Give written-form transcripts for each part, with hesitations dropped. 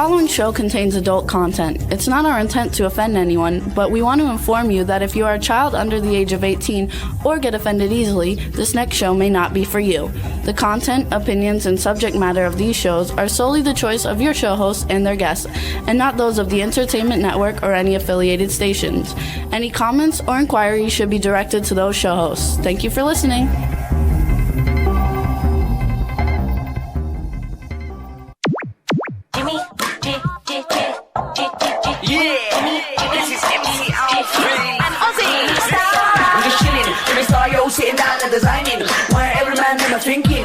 following show contains adult content. It's not our intent to offend anyone, but we want to inform you that if you are a child under the age of 18 or get offended easily, this next show may not be for you. The content, opinions, and subject matter of these shows are solely the choice of your show hosts and their guests, and not those of the Entertainment Network or any affiliated stations. Any comments or inquiries should be directed to those show hosts. Thank you for listening. Sitting down and designing, why every man never thinking,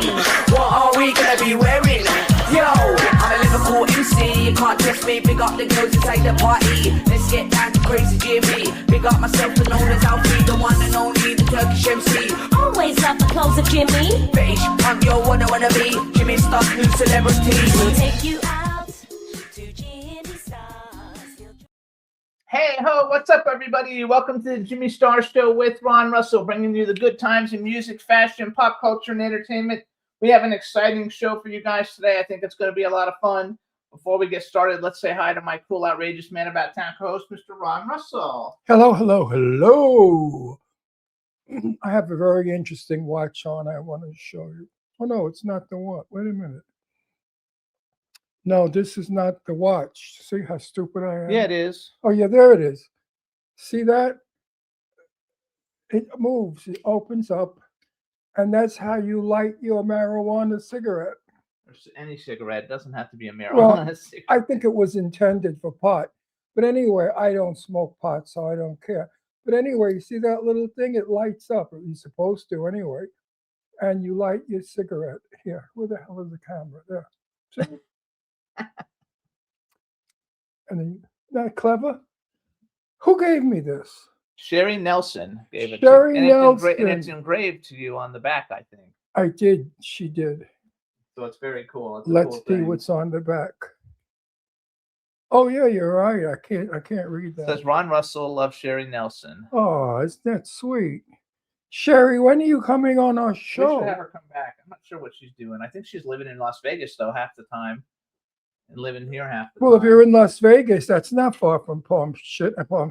what are we gonna be wearing? Yo, I'm a Liverpool MC, you can't test me, big up the girls inside the party, let's get down to crazy Jimmy, big up myself and known as Alfie, the one and only, the Turkish MC. Always love the clothes of Jimmy. Bitch, I'm your wanna be, Jimmy Star's new celebrity. We'll take you out to Jimmy Star's. Hey ho, what's up everybody? Welcome to the Jimmy Star Show with Ron Russell, bringing you the good times in music, fashion, pop culture, and entertainment. We have an exciting show for you guys today. I think it's going to be a lot of fun. Before we get started, let's say hi to my cool, outrageous man about town co-host, Mr. Ron Russell. Hello, hello, hello. I have a very interesting watch on I want to show you. Oh no, it's not the watch. Wait a minute. No, this is not the watch. See how stupid I am? Yeah, it is. Oh, yeah, there it is. See that? It moves. It opens up. And that's how you light your marijuana cigarette. Or any cigarette. It doesn't have to be a Well, marijuana cigarette. I think it was intended for pot. But anyway, I don't smoke pot, so I don't care. But anyway, you see that little thing? It lights up. Or you're supposed to anyway. And you light your cigarette. Here, where the hell is the camera? There. See? And then, isn't that clever? Who gave me this? Sherry Nelson gave it Sherry to you. Nelson. And it's engraved to you on the back, I think. I did. She did. So it's very cool. It's a Let's cool see thing. what's on the back. Oh yeah, you're right. I can't read It that. says Ron Russell loves Sherry Nelson. Oh, isn't that sweet? Sherry, when are you coming on our We show? should have her come back. I'm not sure what she's doing. I think she's living in Las Vegas though half the time, and living here half the time. Well, if you're in Las Vegas, that's not far from Palm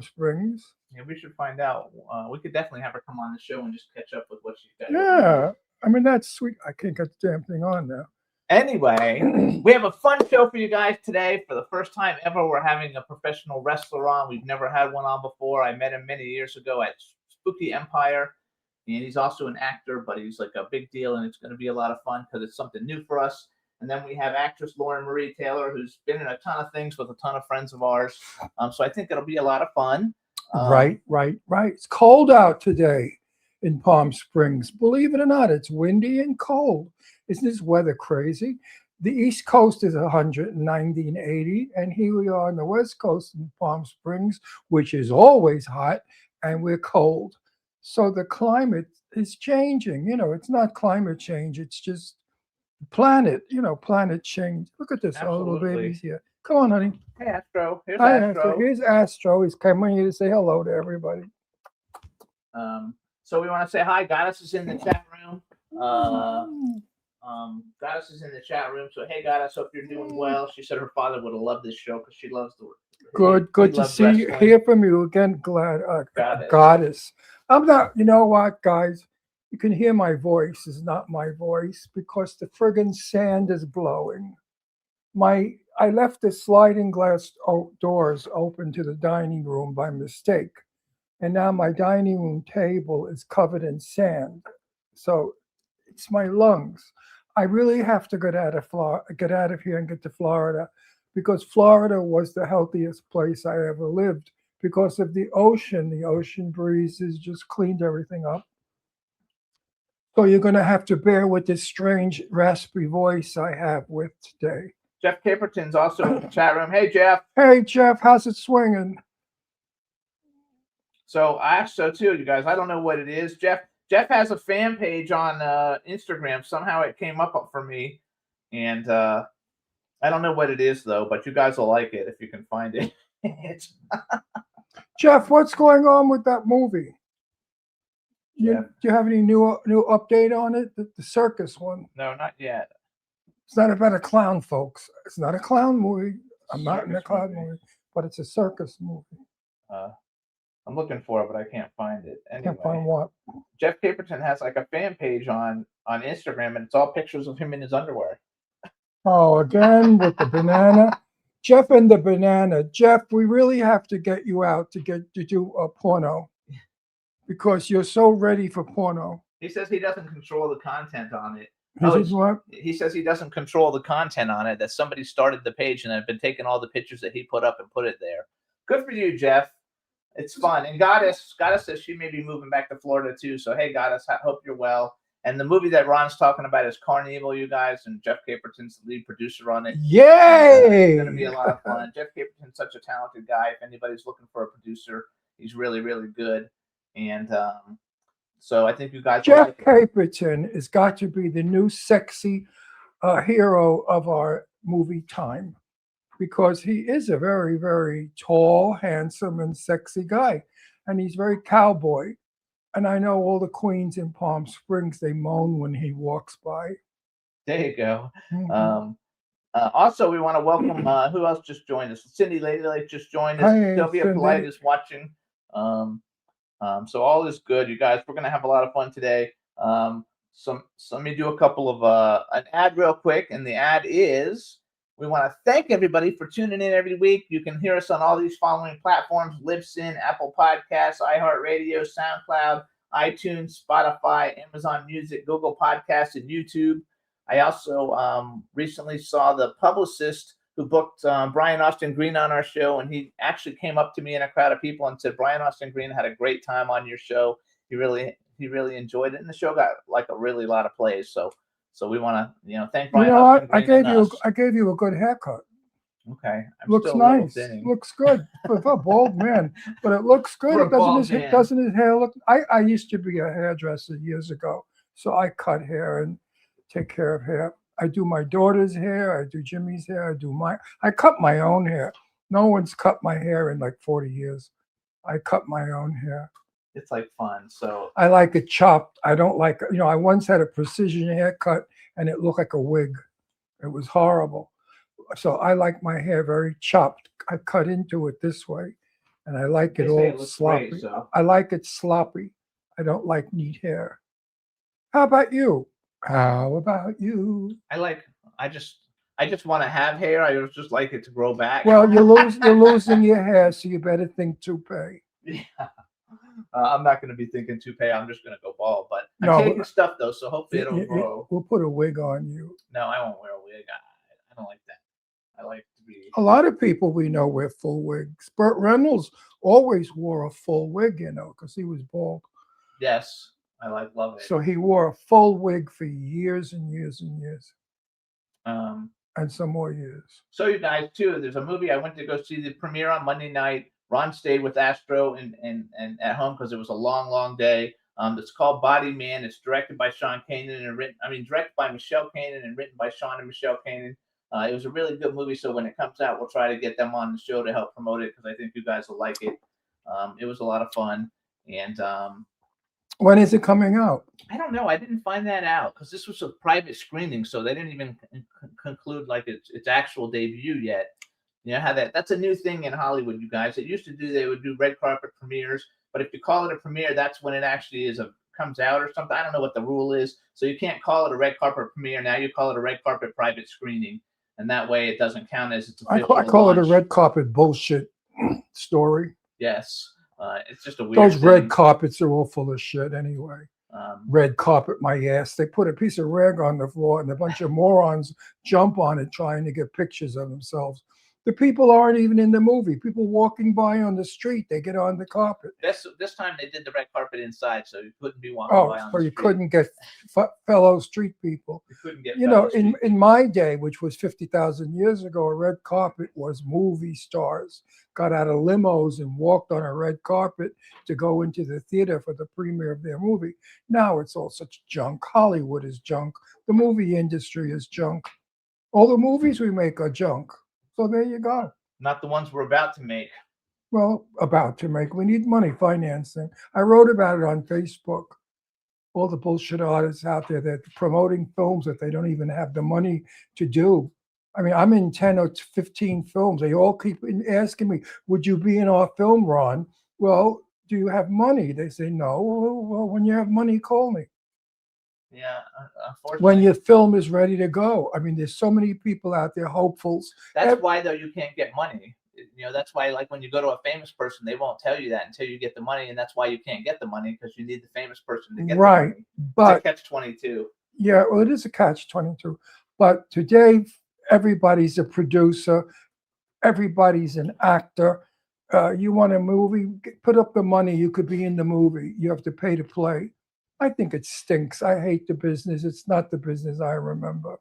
Springs. Yeah, we should find out. We could definitely have her come on the show and just catch up with what she's got. Yeah, I mean that's sweet. I can't get the damn thing on now. Anyway, we have a fun show for you guys today. For the first time ever, we're having a professional wrestler on. We've never had one on before. I met him many years ago at Spooky Empire, and he's also an actor, but he's like a big deal, and it's going to be a lot of fun because it's something new for us. And then we have actress Lauren Marie Taylor, who's been in a ton of things with a ton of friends of ours. So I think it'll be a lot of fun. Right. It's cold out today in Palm Springs. Believe it or not, it's windy and cold. Isn't this weather crazy? The East Coast is 190 and 80, and here we are on the West Coast in Palm Springs, which is always hot, and we're cold. So the climate is changing. You know, it's not climate change. It's just planet change. Look at this, all little Absolutely. babies here. Come on, honey. Hey, Astro. Here's Hi, Astro. Astro. Here's Astro. He's coming here to say hello to everybody. So we want to say hi. Goddess is in the chat room. Goddess is in the chat room. So hey, Goddess, hope you're doing well. She said her father would have loved this show because she loves the. Good to loves see you, wrestling. hear from you again. Glad, Goddess. Goddess. I'm not. You know what, guys? You can hear my voice is not my voice because the friggin' sand is blowing. I left the sliding glass doors open to the dining room by mistake, and now my dining room table is covered in sand. So it's my lungs. I really have to get out of here and get to Florida, because Florida was the healthiest place I ever lived because of the ocean. The ocean breezes just cleaned everything up. So you're going to have to bear with this strange raspy voice I have with today. Jeff Caperton's also in the chat room. Hey, Jeff. Hey, Jeff, how's it swinging? So I asked so too, you guys. I don't know what it is. Jeff has a fan page on Instagram. Somehow it came up for me, and I don't know what it is though. But you guys will like it if you can find it. Jeff, what's going on with that movie? Yeah. Do you have any new update on it? The circus one. No, not yet. It's not about a clown, folks. It's not a clown movie. I'm not in the Circus cloud movie. movie, but it's a circus movie. I'm looking for it, but I can't find it. Can't find Anyway, what. Jeff Caperton has like a fan page on Instagram, and it's all pictures of him in his underwear. Oh, again with the banana. Jeff and the banana. Jeff, we really have to get you out to do a porno because you're so ready for porno. He says he doesn't control the content on it. He Oh, says it's- what? He says he doesn't control the content on it. That somebody started the page and have been taking all the pictures that he put up and put it there. Good for you, Jeff. It's fun. And Goddess says she may be moving back to Florida too. So hey, Goddess, I hope you're well. And the movie that Ron's talking about is Carnival, you guys, and Jeff Caperton's the lead producer on it. Yay! It's going to be a lot of fun. Jeff Caperton's such a talented guy. If anybody's looking for a producer, he's really, really good. And so I think you guys will Jeff like it. Caperton has got to be the new sexy hero of our movie time because he is a very, very tall, handsome, and sexy guy. And he's very cowboy. And I know all the queens in Palm Springs, they moan when he walks by. There you go. Mhm. Also, we want to welcome who else just joined us? Cindy Ladylake just joined us. Hey, Sylvia Cindy. Polite is watching. So all is good, you guys. We're gonna have a lot of fun today. So let me do a couple of an ad real quick, and the ad is we want to thank everybody for tuning in every week. You can hear us on all these following platforms: Libsyn, Apple Podcasts, iHeartRadio, SoundCloud, iTunes, Spotify, Amazon Music, Google Podcasts, and YouTube. I also recently saw the publicist who booked Brian Austin Green on our show, and he actually came up to me in a crowd of people and said, Brian Austin Green had a great time on your show. He really enjoyed it, and the show got like a really lot of plays. So we want to thank You Brian know what? Austin I Green. gave you a good haircut. Okay, I'm Looks still a little nice. thinning. Looks good for a bald man, but it looks good. For a It doesn't bald his, man. doesn't his hair look? I used to be a hairdresser years ago, so I cut hair and take care of hair. I do my daughter's hair. I do Jimmy's hair. I cut my own hair. No one's cut my hair in like 40 years. I cut my own hair. It's like fun. So I like it chopped. I don't like, I once had a precision haircut and it looked like a wig. It was horrible. So I like my hair very chopped. I cut into it this way and I like they it say all it looks sloppy. great. So I like it sloppy. I don't like neat hair. How about you? How about you? I just want to have hair. I just like it to grow back. Well, you're losing your hair, so you better think toupee. Yeah. I'm not going to be thinking toupee. I'm just going to go bald. But I'm No, taking stuff though, so hopefully it'll grow. We'll put a wig on you. No, I won't wear a wig. I don't like that. I like to be. A lot of people we know wear full wigs. Burt Reynolds always wore a full wig, because he was bald. Yes, I love it. So he wore a full wig for years and years and years, and some more years. So you guys too. There's a movie I went to go see the premiere on Monday night. Ron stayed with Astro and at home because it was a long day. It's called Body Man. It's directed by Sean Kanan and directed by Michelle Kanan and written by Sean and Michelle Kanan. It was a really good movie. So when it comes out, we'll try to get them on the show to help promote it because I think you guys will like it. It was a lot of fun. And when is it coming out? I don't know. I didn't find that out because this was a private screening, so they didn't even conclude like its actual debut yet. You know how that's a new thing in Hollywood, you guys. It used to they would do red carpet premieres, but if you call it a premiere, that's when it actually comes out or something. I don't know what the rule is, so you can't call it a red carpet premiere. Now you call it a red carpet private screening, and that way it doesn't count as its official. I call it a launch. red carpet bullshit story. Yes, it's just a weird. Those red thing. carpets are all full of shit anyway. Red carpet, my ass. They put a piece of rag on the floor and a bunch of morons jump on it trying to get pictures of themselves. The people aren't even in the movie. People walking by on the street, they get on the carpet. This time they did the red carpet inside, so you couldn't be walking Oh, by on so the you street. couldn't get fellow street people. You couldn't get. You know, fellow street in my day, which was 50,000 years ago, a red carpet was movie stars got out of limos and walked on a red carpet to go into the theater for the premiere of their movie. Now it's all such junk. Hollywood is junk. The movie industry is junk. All the movies we make are junk. So there you go. Not the ones we're about to make. Well, about to make. We need money financing. I wrote about it on Facebook. All the bullshit artists out there that are promoting films that they don't even have the money to do. I mean, I'm in 10 or 15 films. They all keep asking me, would you be in our film, Ron? Well, do you have money? They say, no. Well, when you have money, call me. Yeah, unfortunately. When your film is ready to go. I mean, there's so many people out there, hopefuls. That's why, though, you can't get money. That's why, like, when you go to a famous person, they won't tell you that until you get the money, and that's why you can't get the money, because you need the famous person to get Right, the money. but it's a catch-22. Yeah, well, it is a catch-22. But today, everybody's a producer, everybody's an actor. You want a movie, put up the money, you could be in the movie. You have to pay to play. I think it stinks. I hate the business. It's not the business I remember.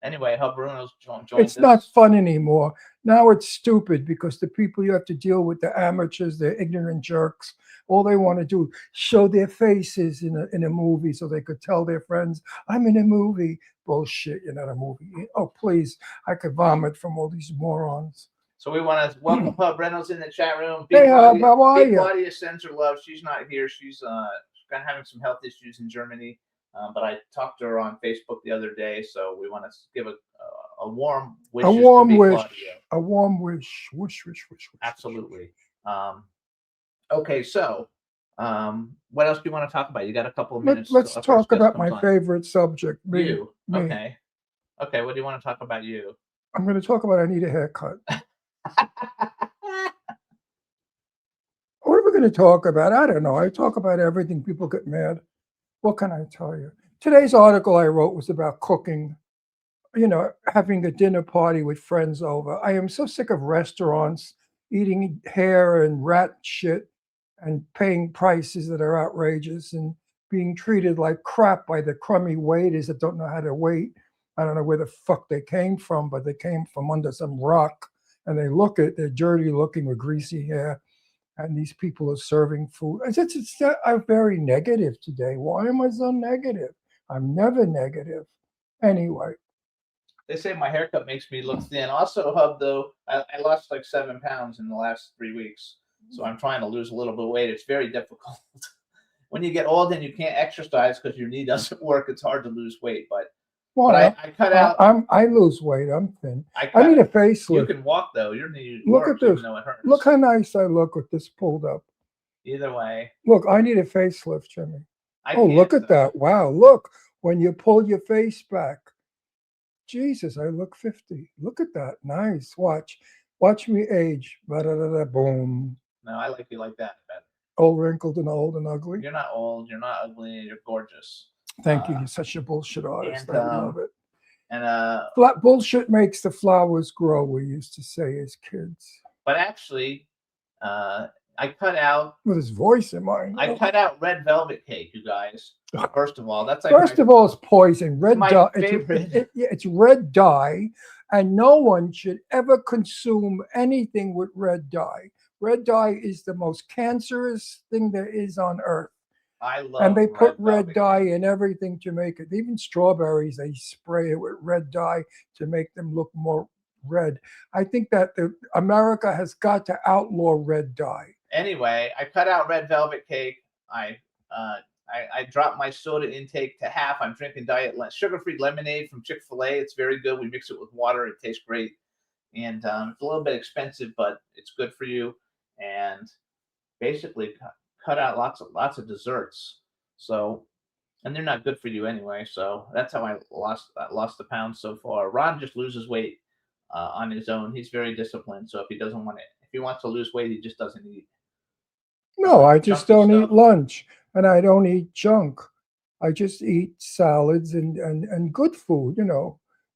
Anyway, Hub Bruno's joined It's not fun anymore. Now it's stupid because the people you have to deal with, the amateurs, they're ignorant jerks. All they want to do show their faces in a movie so they could tell their friends, I'm in a movie. Bullshit, you're not a movie. Oh, please, I could vomit from all these morons. So we want to welcome Hub Reynolds in the chat room. Hey, Hub, how are you? Claudia sends her love. She's not here. She's been having some health issues in Germany. But I talked to her on Facebook the other day, so we want to give a warm wish. A warm wish. Claudia. A warm wish. Wish. Absolutely. Okay, so what else do you want to talk about? You got a couple of minutes. Let's talk about my favorite subject. Me. You. Okay. Okay, what do you want to talk about you? I'm going to talk about I need a haircut. What are we going to talk about? I don't know. I talk about everything. People get mad. What can I tell you? Today's article I wrote was about cooking, having a dinner party with friends over. I am so sick of restaurants eating hair and rat shit and paying prices that are outrageous and being treated like crap by the crummy waiters that don't know how to wait. I don't know where the fuck they came from, but they came from under some rock, and they're dirty looking with greasy hair. And these people are serving food. I'm very negative today. Why am I so negative? I'm never negative. Anyway. They say my haircut makes me look thin. Also, Hub, though, I lost like 7 pounds in the last 3 weeks. So I'm trying to lose a little bit of weight. It's very difficult. When you get old and you can't exercise because your knee doesn't work, it's hard to lose weight. But I cut out. I lose weight. I'm thin. I need a facelift. You can walk though. Your knee look works, at this. even though it hurts. Look how nice I look with this pulled up. Either way. Look, I need a facelift, Jimmy. Look at that. Wow. Look, when you pull your face back. Jesus, I look 50. Look at that. Nice. Watch me age. Boom. No, I like you like that better. Old, wrinkled, and old and ugly. You're not old. You're not ugly. You're gorgeous. Thank you. You're such a bullshit artist. I love it. And bullshit makes the flowers grow, we used to say as kids. But actually, I cut out with his voice in mind. I cut out red velvet cake, you guys. First of all, that's like first of all, it's poison. Red my dye. favorite. It's red dye, and no one should ever consume anything with red dye. Red dye is the most cancerous thing there is on earth. I love. And they put red dye in everything to make it. Even strawberries, they spray it with red dye to make them look more red. I think that America has got to outlaw red dye. Anyway, I cut out red velvet cake. I dropped my soda intake to half. I'm drinking sugar-free lemonade from Chick-fil-A. It's very good. We mix it with water. It tastes great. And it's a little bit expensive, but it's good for you. And basically cut out lots of desserts. So, and they're not good for you anyway. So that's how I lost the pounds so far. Ron just loses weight on his own. He's very disciplined. So if he wants to lose weight, he just doesn't eat. No, I just don't eat lunch, and I don't eat junk. I just eat salads and good food,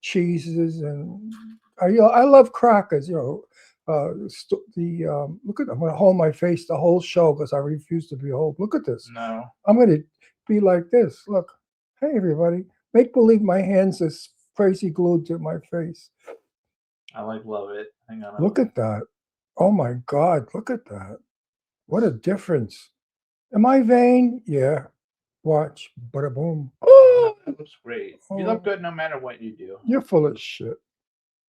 cheeses, and I love crackers, look at, I'm going to hold my face the whole show because I refuse to be old. Look at this. No. I'm going to be like this. Look. Hey, everybody. Make believe my hands are crazy glued to my face. I love it. Hang on. Look at that. Oh, my God. Look at that. What a difference. Am I vain? Yeah. Watch. Bada boom. Oh, that looks great. You look good no matter what you do. You're full of shit.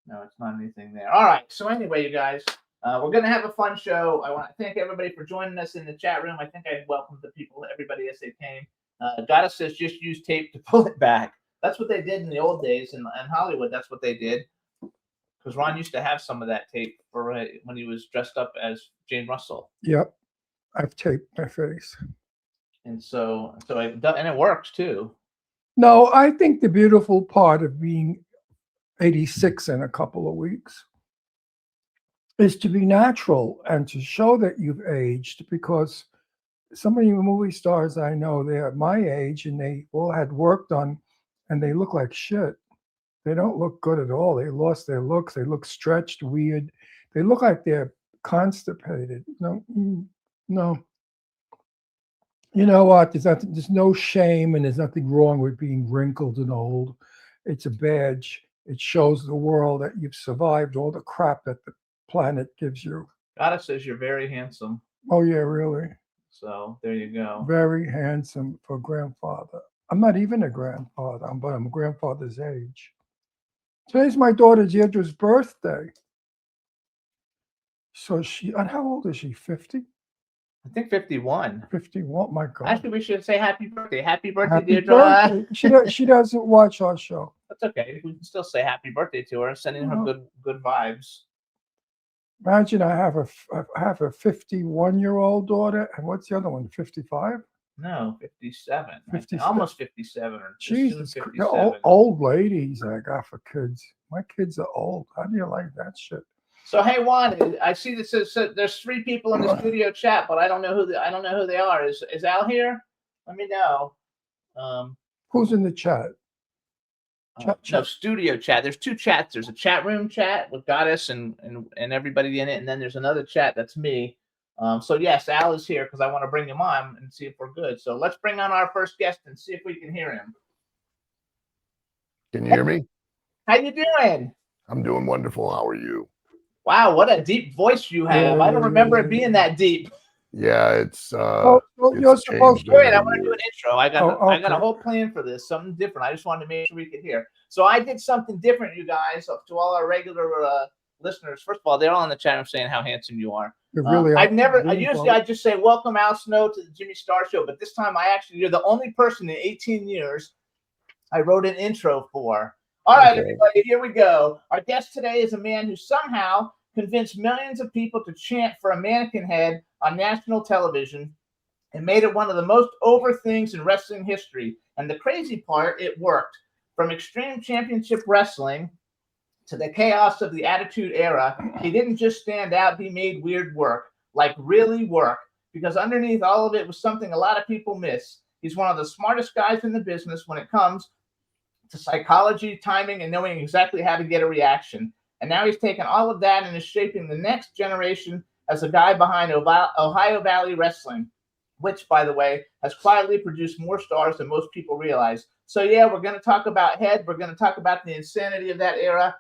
No, it's not anything there. All right. So anyway, you guys, we're going to have a fun show. I want to thank everybody for joining us in the chat room. I think I welcomed the people, everybody as they came. Goddess says just use tape to pull it back. That's what they did in the old days in Hollywood. That's what they did. because Ron used to have some of that tape for when he was dressed up as Jane Russell, Yep. I've taped my face. and and it works too. No, I think the beautiful part of being 86 in a couple of weeks is to be natural and to show that you've aged, because some of you movie stars I know, they're my age and they all had work done and they look like shit. They don't look good at all. They lost their looks. They look stretched, weird. They look like they're constipated. No, no. You know what? There's no shame and there's nothing wrong with being wrinkled and old. It's a badge. It shows the world that you've survived all the crap that the planet gives you. Gotta says you're very handsome. Oh yeah, really? So there you go. Very handsome for grandfather. I'm not even a grandfather, but I'm a grandfather's age. Today's my daughter Deirdre's birthday. So and how old is she? 50? I think 51. 51. My God. Actually, we should say happy birthday. Happy birthday, Happy Deirdre. birthday. She doesn't watch our show. That's okay. We can still say happy birthday to her, sending her good vibes. Imagine I have a 51-year-old daughter, and what's the other one? 55? No, 57. 57. Almost 57. Or Jesus, 57. old ladies I got for kids. My kids are old. How do you like that shit? So hey Juan, I see that says there's 3 people in the studio chat, but I don't know who they are. Is Al here? Let me know. Who's in the chat? No, studio chat. There's 2 chats. There's a chat room chat with Goddess and everybody in it, and then there's another chat that's me. So yes, Al is here because I want to bring him on and see if we're good. So let's bring on our first guest and see if we can hear him. Can you hear me? How you doing? I'm doing wonderful. How are you? Wow, what a deep voice you have. I don't remember it being that deep. Yeah, it's Well, it's you're supposed changed to. Wait, I over want to the do an years. intro. I got Oh, I got a okay. whole plan for this, something different. I just wanted to make sure we could hear. So I did something different, you guys, to all our regular listeners. First of all, they're all in the chat room saying how handsome you are. You really I've are never. beautiful. Usually I just say welcome Al Snow to the Jimmy Star Show, but this time you're the only person in 18 years I wrote an intro for. All right, Okay. everybody, here we go. Our guest today is a man who somehow convinced millions of people to chant for a mannequin head on national television and made it one of the most over things in wrestling history. And the crazy part, it worked. From Extreme Championship Wrestling to the chaos of the Attitude Era, he didn't just stand out, he made weird work, like really work, because underneath all of it was something a lot of people miss. He's one of the smartest guys in the business when it comes to psychology, timing, and knowing exactly how to get a reaction. And now he's taken all of that and is shaping the next generation as a guy behind Ohio Valley Wrestling, which, by the way, has quietly produced more stars than most people realize. So yeah, we're going to talk about Head. We're going to talk about the insanity of that era.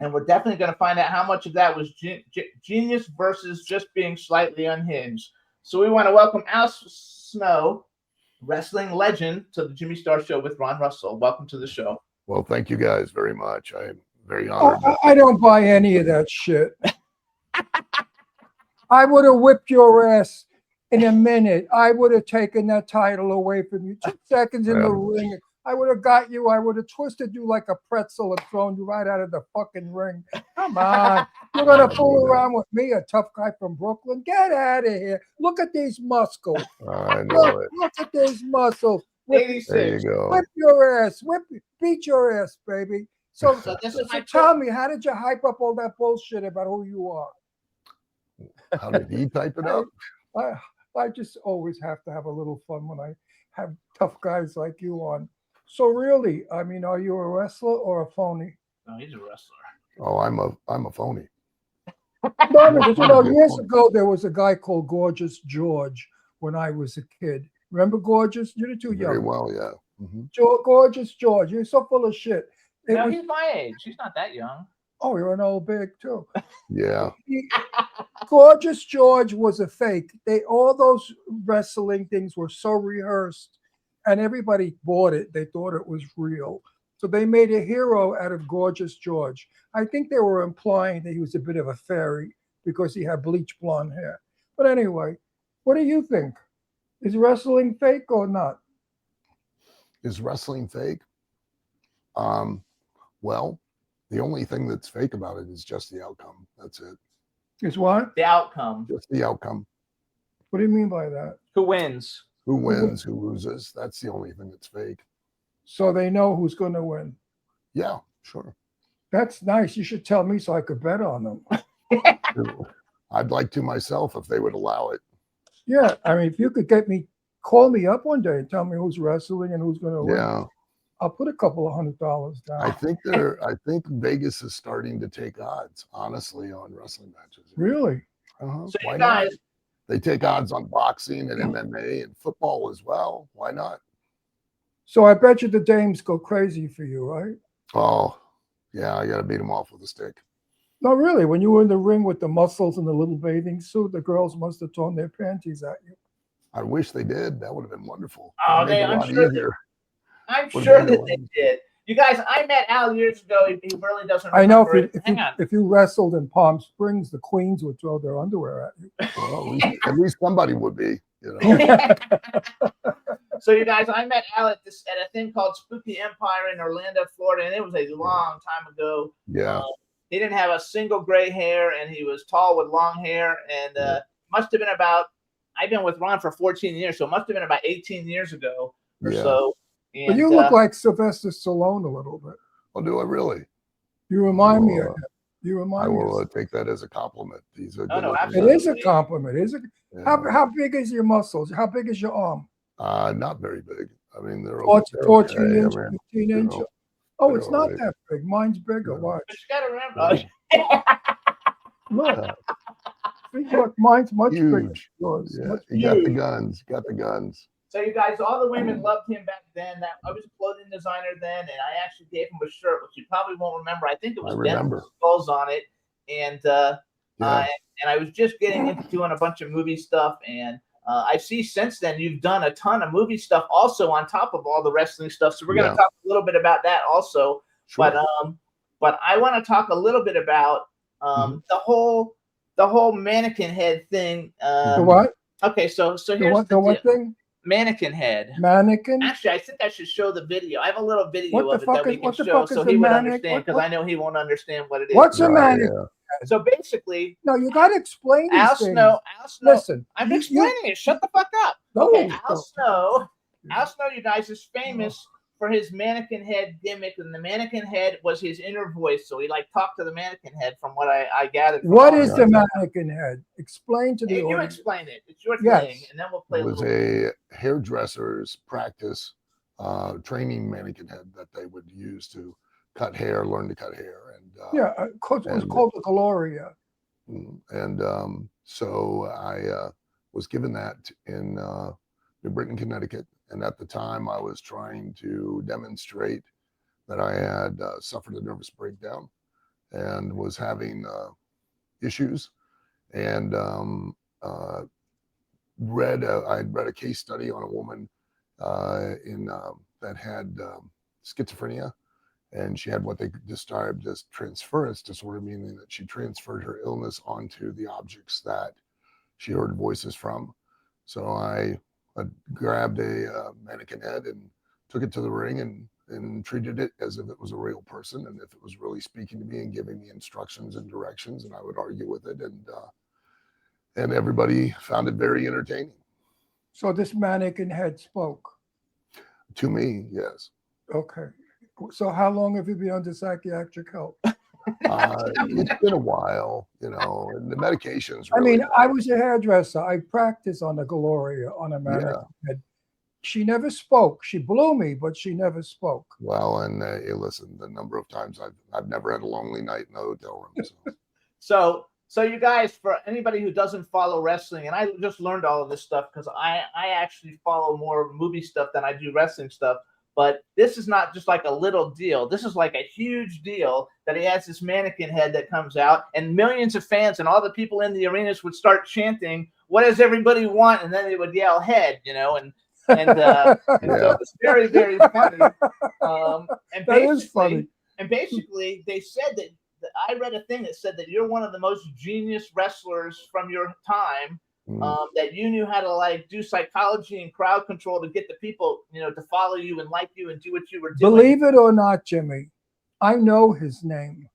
And we're definitely going to find out how much of that was genius versus just being slightly unhinged. So we want to welcome Al Snow, wrestling legend, to the Jimmy Star Show with Ron Russell. Welcome to the show. Well, thank you guys very much. I'm very honored. I don't buy any of that shit. I would have whipped your ass in a minute. I would have taken that title away from you. 2 seconds in the ring. I would have got you. I would have twisted you like a pretzel and thrown you right out of the fucking ring. Come on. You're going to fool around with me, a tough guy from Brooklyn? Get out of here. Look at these muscles. I know it. Look at these muscles. Whip, 86. There you go. whip your ass. Beat your ass, baby. So this is my tell me, how did you hype up all that bullshit about who you are? How did he type it up? I just always have to have a little fun when I have tough guys like you on. So really, I mean, are you a wrestler or a phony? No, he's a wrestler. Oh, I'm a phony. No, because you know, years ago there was a guy called Gorgeous George when I was a kid. Remember Gorgeous? You're too Very young. well, yeah. Mhm. Gorgeous George. You're so full of shit. No, he's my age. He's not that young. Oh, you're an old big too. Yeah. Gorgeous George was a fake. All those wrestling things were so rehearsed, and everybody bought it. They thought it was real. So they made a hero out of Gorgeous George. I think they were implying that he was a bit of a fairy because he had bleach blonde hair. But anyway, what do you think? Is wrestling fake or not? Is wrestling fake? Well, The only thing that's fake about it is just the outcome. That's it. Is what? The outcome. Just the outcome. What do you mean by that? Who wins? Who wins, who loses. That's the only thing that's fake. So they know who's going to win. Yeah, sure. That's nice. You should tell me so I could bet on them. I'd like to myself if they would allow it. Yeah, I mean, if you could call me up one day and tell me who's wrestling and who's going to win, Yeah. I'll put a couple of $100 down. I think Vegas is starting to take odds, honestly, on wrestling matches. Really? Uh-huh. So Why you not? guys, They take odds on boxing and MMA and football as well. Why not? So I bet you the dames go crazy for you, right? Oh, yeah, I got to beat them off with a stick. No, really. When you were in the ring with the muscles and the little bathing suit, the girls must have torn their panties at you. I wish they did. That would have been wonderful. Oh, Made it a I'm lot sure easier. I'm Would sure be that the they one. did. You guys, I met Al years ago. He really doesn't remember I know it. Hang on. if you wrestled in Palm Springs, the queens would throw their underwear at you. Well, at least somebody would be, you know. So you guys, I met Al at a thing called Spooky Empire in Orlando, Florida, and it was a long time ago. Yeah. He didn't have a single gray hair, and he was tall with long hair, and must have been about. I've been with Ron for 14 years, so it must have been about 18 years ago or Yeah. so. But And, you look like Sylvester Stallone a little bit. Well, do I really? You remind me of Well, him. You I remind me. will Of take that as a compliment. He's a No, no, good-looking It guy. is a compliment. Is it? Yeah. How big is your muscles? How big is your arm? Not very big. I mean, they're 14 okay. 14 inch, I mean, 15 you inch. know, Oh, it's they're not all right. that big. Mine's bigger. Yeah. Watch. but you got to remember. Look. Look, mine's much bigger than huge. yours. Yeah, Much- you got the guns. Got the guns. So you guys, all the women loved him back then. That I was a clothing designer then, and I actually gave him a shirt, which you probably won't remember. I think it was I remember. Denver Skulls on it, and Yeah. and I was just getting into doing a bunch of movie stuff, and I see since then you've done a ton of movie stuff also on top of all the wrestling stuff. So we're going to Yeah. talk a little bit about that also. Sure. But I want to talk a little bit about Mm-hmm. the whole mannequin head thing. The what? Okay, so The here's what? The what deal. thing? Mannequin head. Mannequin? Actually, I think I should show the video. I have a little video What the of it that fuck we is- can what the show fuck so is the he would mannequin? understand because What- I know he won't understand what it is. What's a Right, mannequin? yeah. So basically, No, you got to explain these Al things. Snow. Listen. I'm you- explaining it. Shut the fuck up. No, Okay, no. Al Snow. Al Snow, you guys, is famous for his mannequin head gimmick, and the mannequin head was his inner voice. So he like talked to the mannequin head, from what I gathered. From What all is of the it. mannequin head? Explain to the You audience. explain it. It's your Yes. thing, and then we'll play It a was little. a hairdresser's practice training mannequin head that they would use to cut hair, learn to cut hair, and Yeah, it was and- called the Gloria. so I was given that in New Britain, Connecticut, and at the time I was trying to demonstrate that I had suffered a nervous breakdown and was having issues, and I'd read a case study on a woman that had schizophrenia, and she had what they described as transference disorder, meaning that she transferred her illness onto the objects that she heard voices from. So I grabbed a mannequin head and took it to the ring and treated it as if it was a real person, and if it was really speaking to me and giving me instructions and directions, and I would argue with it, and everybody found it very entertaining. So this mannequin head spoke. To me, yes. Okay. So how long have you been under psychiatric help? It's been a while, and the medications. I Really mean, I was a hairdresser. I practiced on the Gloria on a mannequin head. She never spoke. She blew me, but she never spoke. well, and listen, the number of times I've never had a lonely night in the hotel room. So. So you guys, for anybody who doesn't follow wrestling, and I just learned all of this stuff because I actually follow more movie stuff than I do wrestling stuff. But this is not just like a little deal. This is like a huge deal that he has this mannequin head that comes out, and millions of fans and all the people in the arenas would start chanting, "What does everybody want?" And then they would yell "head," and so it's very, very funny. And That is funny. And basically, they said that I read a thing that said that you're one of the most genius wrestlers from your time. That you knew how to like do psychology and crowd control to get the people, to follow you and like you and do what you were doing. Believe it or not, Jimmy, I know his name.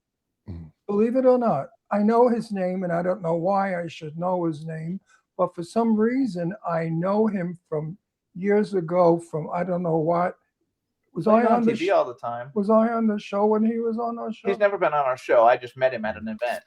Mhm. Believe it or not, I know his name, and I don't know why I should know his name, but for some reason I know him from years ago. From I don't know what. Was Well, I you're on on the TV all the time. Was I on the show when he was on our show? He's never been on our show. I just met him at an event.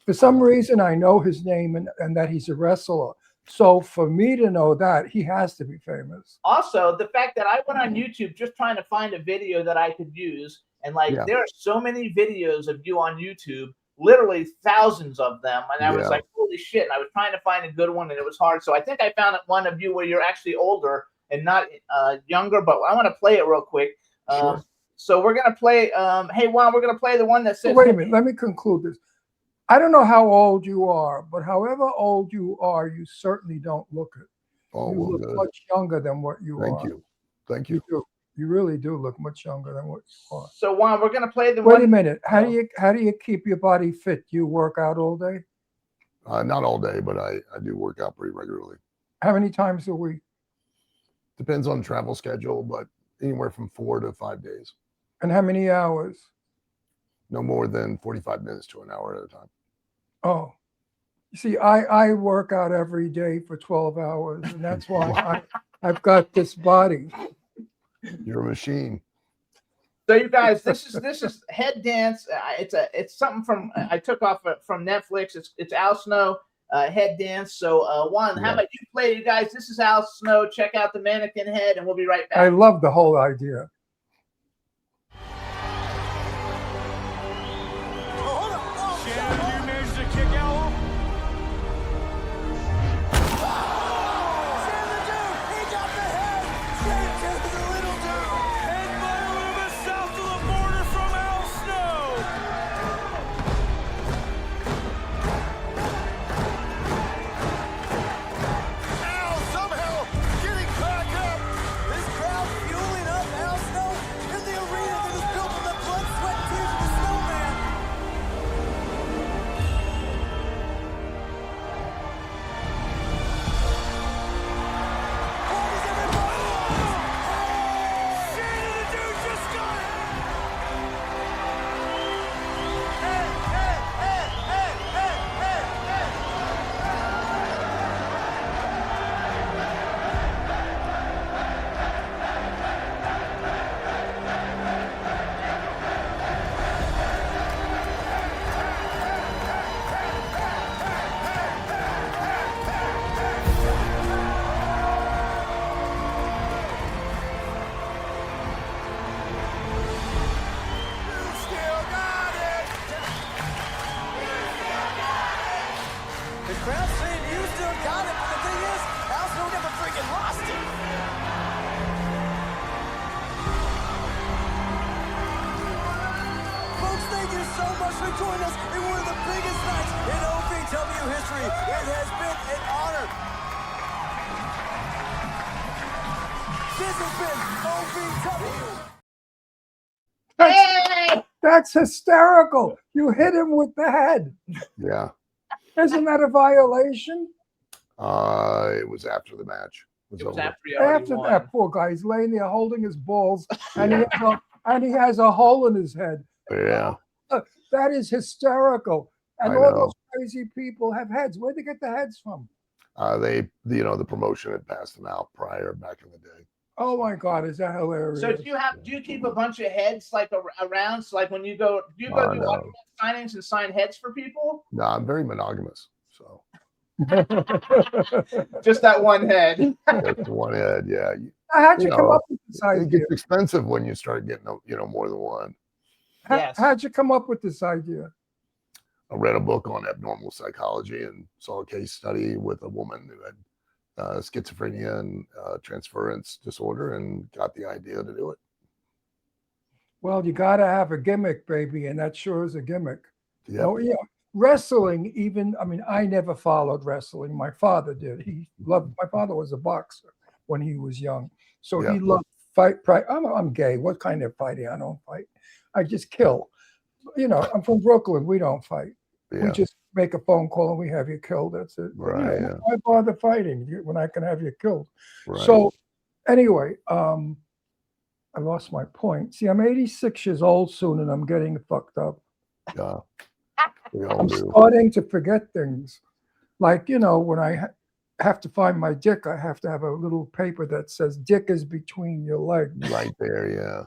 For some reason, I know his name and that he's a wrestler. So for me to know that, he has to be famous. Also, the fact that I went on YouTube just trying to find a video that I could use, and like Yeah. there are so many videos of you on YouTube, literally thousands of them, and I was Yeah. like, holy shit! And I was trying to find a good one, and it was hard. So I think I found one of you where you're actually older and not younger. But I want to play it real quick. Sure. So we're gonna play. Hey Juan, we're gonna play the one that says. Wait a minute, let me conclude this. I don't know how old you are, but however old you are, you certainly don't look it. Oh, You well, look good. much younger than what you Thank are. you. Thank You you. do. You really do look much younger than what you are. So Juan, we're gonna play the Wait a one. minute. How do you keep your body fit? Do you work out all day? Not all day, but I do work out pretty regularly. How many times a week? Depends on travel schedule, but anywhere from 4 to 5 days. And how many hours? No more than 45 minutes to an hour at a time. Oh, you see, I work out every day for 12 hours, and that's why I've got this body. You're a machine. So you guys, this is Head Dance. It's something from I took off from Netflix. It's Al Snow Head Dance. So Juan, how Yeah. about you play, you guys? This is Al Snow. Check out the mannequin head, and we'll be right back. I love the whole idea. Shannon, you managed to kick out. Headbutt a little bit south of the border from Al Snow. Al somehow getting back up. This crowd fueling up Al Snow in the arena that is built from the blood, sweat, and tears of the snowman. What is everybody? Shannon, the dude just got it. Still got it. The crowd saying you still got it, but the thing is, Al Snow never freaking lost it. Folks, thank you so much for joining us in one of the biggest nights in OVW history. It has been an honor. This has been OVW. That's hysterical. You hit him with the head. Yeah. Isn't that a violation? It was after the match. It was over. after you already After won. that, poor guy, he's laying there holding his balls, and he has a hole in his head. Yeah. That is hysterical. And I all know. those crazy people have heads. Where'd they get the heads from? The promotion had passed them out prior back in the day. Oh my God, is that hilarious? So do you keep a bunch of heads like around? So like when you go, do you go do no. autograph signings and sign heads for people? No, I'm very monogamous. So Just that one head. that's the one head. Yeah. How'd you You come know, up with this It idea? gets expensive when you start getting, more than one. Yes. How'd you come up with this idea? I read a book on abnormal psychology and saw a case study with a woman who had schizophrenia and transference disorder and got the idea to do it. Well, you got to have a gimmick, baby, and that sure is a gimmick. Yeah. Oh, yeah. Wrestling, I never followed wrestling. My father did. My father was a boxer when he was young. So Yeah. he loved fight. I'm gay. What kind of fighting? I don't fight. I just kill. I'm from Brooklyn. We don't fight. We Yeah. just make a phone call and we have you killed. That's it. Right, yeah. Why bother fighting when I can have you killed? Right. So anyway, I I lost my point. See, I'm 86 years old soon, and I'm getting fucked up. Yeah, we all I'm do. starting to forget things. Like, when I have to find my dick, I have to have a little paper that says "dick is between your legs," Right there, yeah.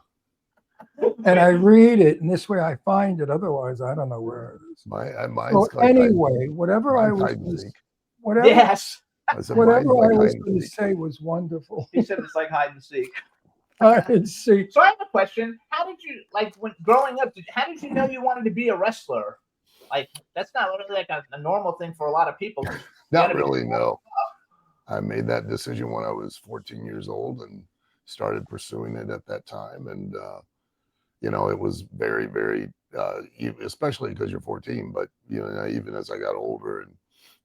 and I read it, and this way I find it. Otherwise, I don't know where it is. Mine's So like hide- anyway, whatever I mine's was, hide and gonna- seek. whatever, Yes. I said whatever mine's like I was hide and going to seek. say was wonderful. He said it's like hide and seek. Hide and seek. So I have a question. How did you like when growing up? How did you know you wanted to be a wrestler? Like that's not really like a normal thing for a lot of people. Not gotta be really, no. I made that decision when I was 14 years old and started pursuing it at that time. And, it was very, very, especially because you're 14, but, even as I got older, and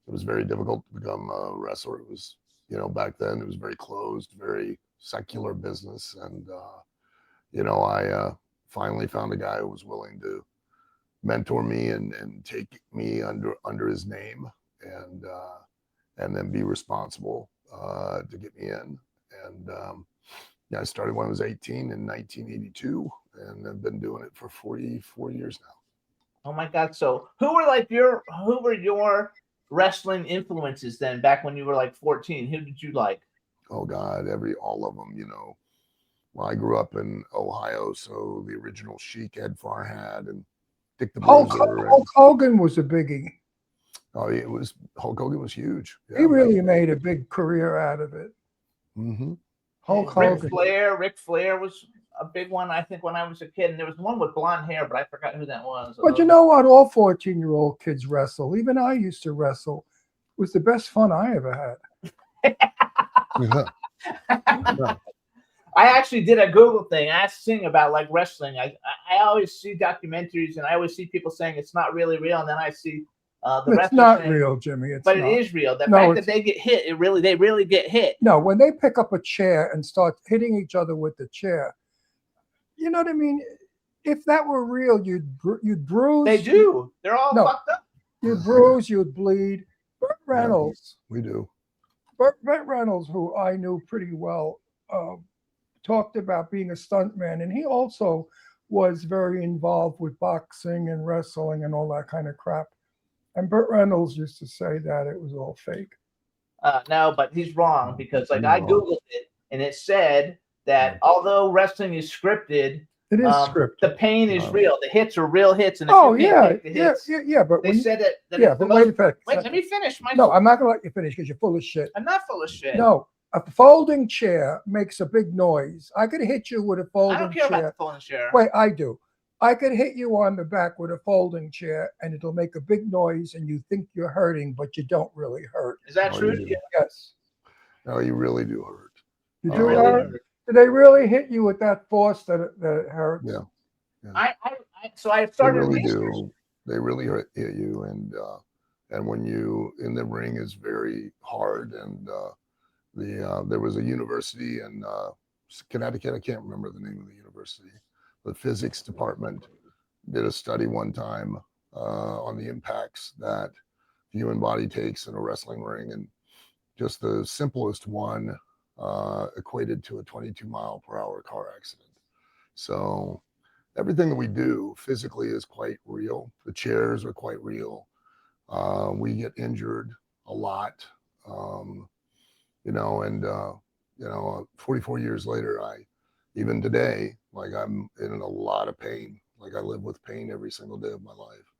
it was very difficult to become a wrestler. It was, back then it was very closed, very secular business. And, I finally found a guy who was willing to mentor me and take me under his name and then be responsible to get me in. And I started when I was 18 in 1982, and I've been doing it for 44 years now. Oh my God! So who were your wrestling influences then? Back when you were like 14, who did you like? Oh God, all of them. Well, I grew up in Ohio, so the original Sheik, Ed Farhad, and Dick the Hulk Bruiser. Hogan was a biggie. Hulk Hogan was huge. He really made a big career out of it. Mm-hmm. Hulk Ric Hogan. Flair was a big one, I think, when I was a kid. And there was one with blonde hair, but I forgot who that was. But you know what? All 14-year-old kids wrestle. Even I used to wrestle. It was the best fun I ever had. Yeah. I actually did a Google thing. I asked Sing about like wrestling. I always see documentaries, and I always see people saying it's not really real, and then I see the It's wrestlers not saying, real, Jimmy. It's but not. it is real. The No, fact that it's- they get hit, they really get hit. No, when they pick up a chair and start hitting each other with the chair, you know what I mean? If that were real, you'd bruise. They do. They're all No. fucked up. You'd bruise, you'd bleed. Burt Reynolds, We do. Burt Reynolds, who I knew pretty well, talked about being a stuntman, and he also was very involved with boxing and wrestling and all that kind of crap. And Burt Reynolds used to say that it was all fake. No, but he's wrong because like He's I wrong. Googled it, and it said that although wrestling is scripted, It is scripted. the pain is real. The hits are real hits, and if Oh you yeah, can't take the yeah, hits, yeah. But they when said that yeah, it's the but wait most. a second. Wait, let me finish my. No, I'm not gonna let you finish because you're full of shit. I'm not full of shit. No, a folding chair makes a big noise. I could hit you with a I folding don't care about chair. the phone share. Wait, I do. I could hit you on the back with a folding chair, and it'll make a big noise, and you think you're hurting, but you don't really hurt. Is that Oh, true? you do. Yes, No, you really do hurt. you Oh, do really? hurt. Do they really hit you with that force that it hurts? Yeah. So I They started really research. do. They really hit you, and when you in the ring is very hard. And there was a university in Connecticut. I can't remember the name of the university. The physics department did a study one time on the impacts that the human body takes in a wrestling ring, and just the simplest one equated to a 22-mile-per-hour car accident. So everything that we do physically is quite real. The chairs are quite real. We get injured a lot, and 44 years later, even today, like I'm in a lot of pain. Like I live with pain every single day of my life.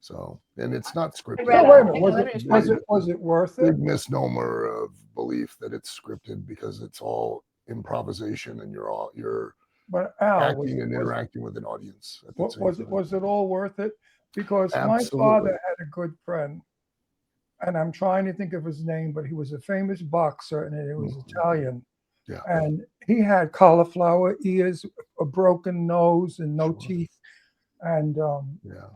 So, and it's not scripted. read No, wait a Hang minute. on, let me Was it worth it? Big misnomer of belief that it's scripted because it's all improvisation and you're But Al, acting and interacting with an audience. At the same time. was it all worth it? Because my Absolutely. father had a good friend, and I'm trying to think of his name, but he was a famous boxer, and it was Mhm. Italian. Yeah. And he had cauliflower ears, a broken nose, and no Sure. teeth. And Yeah.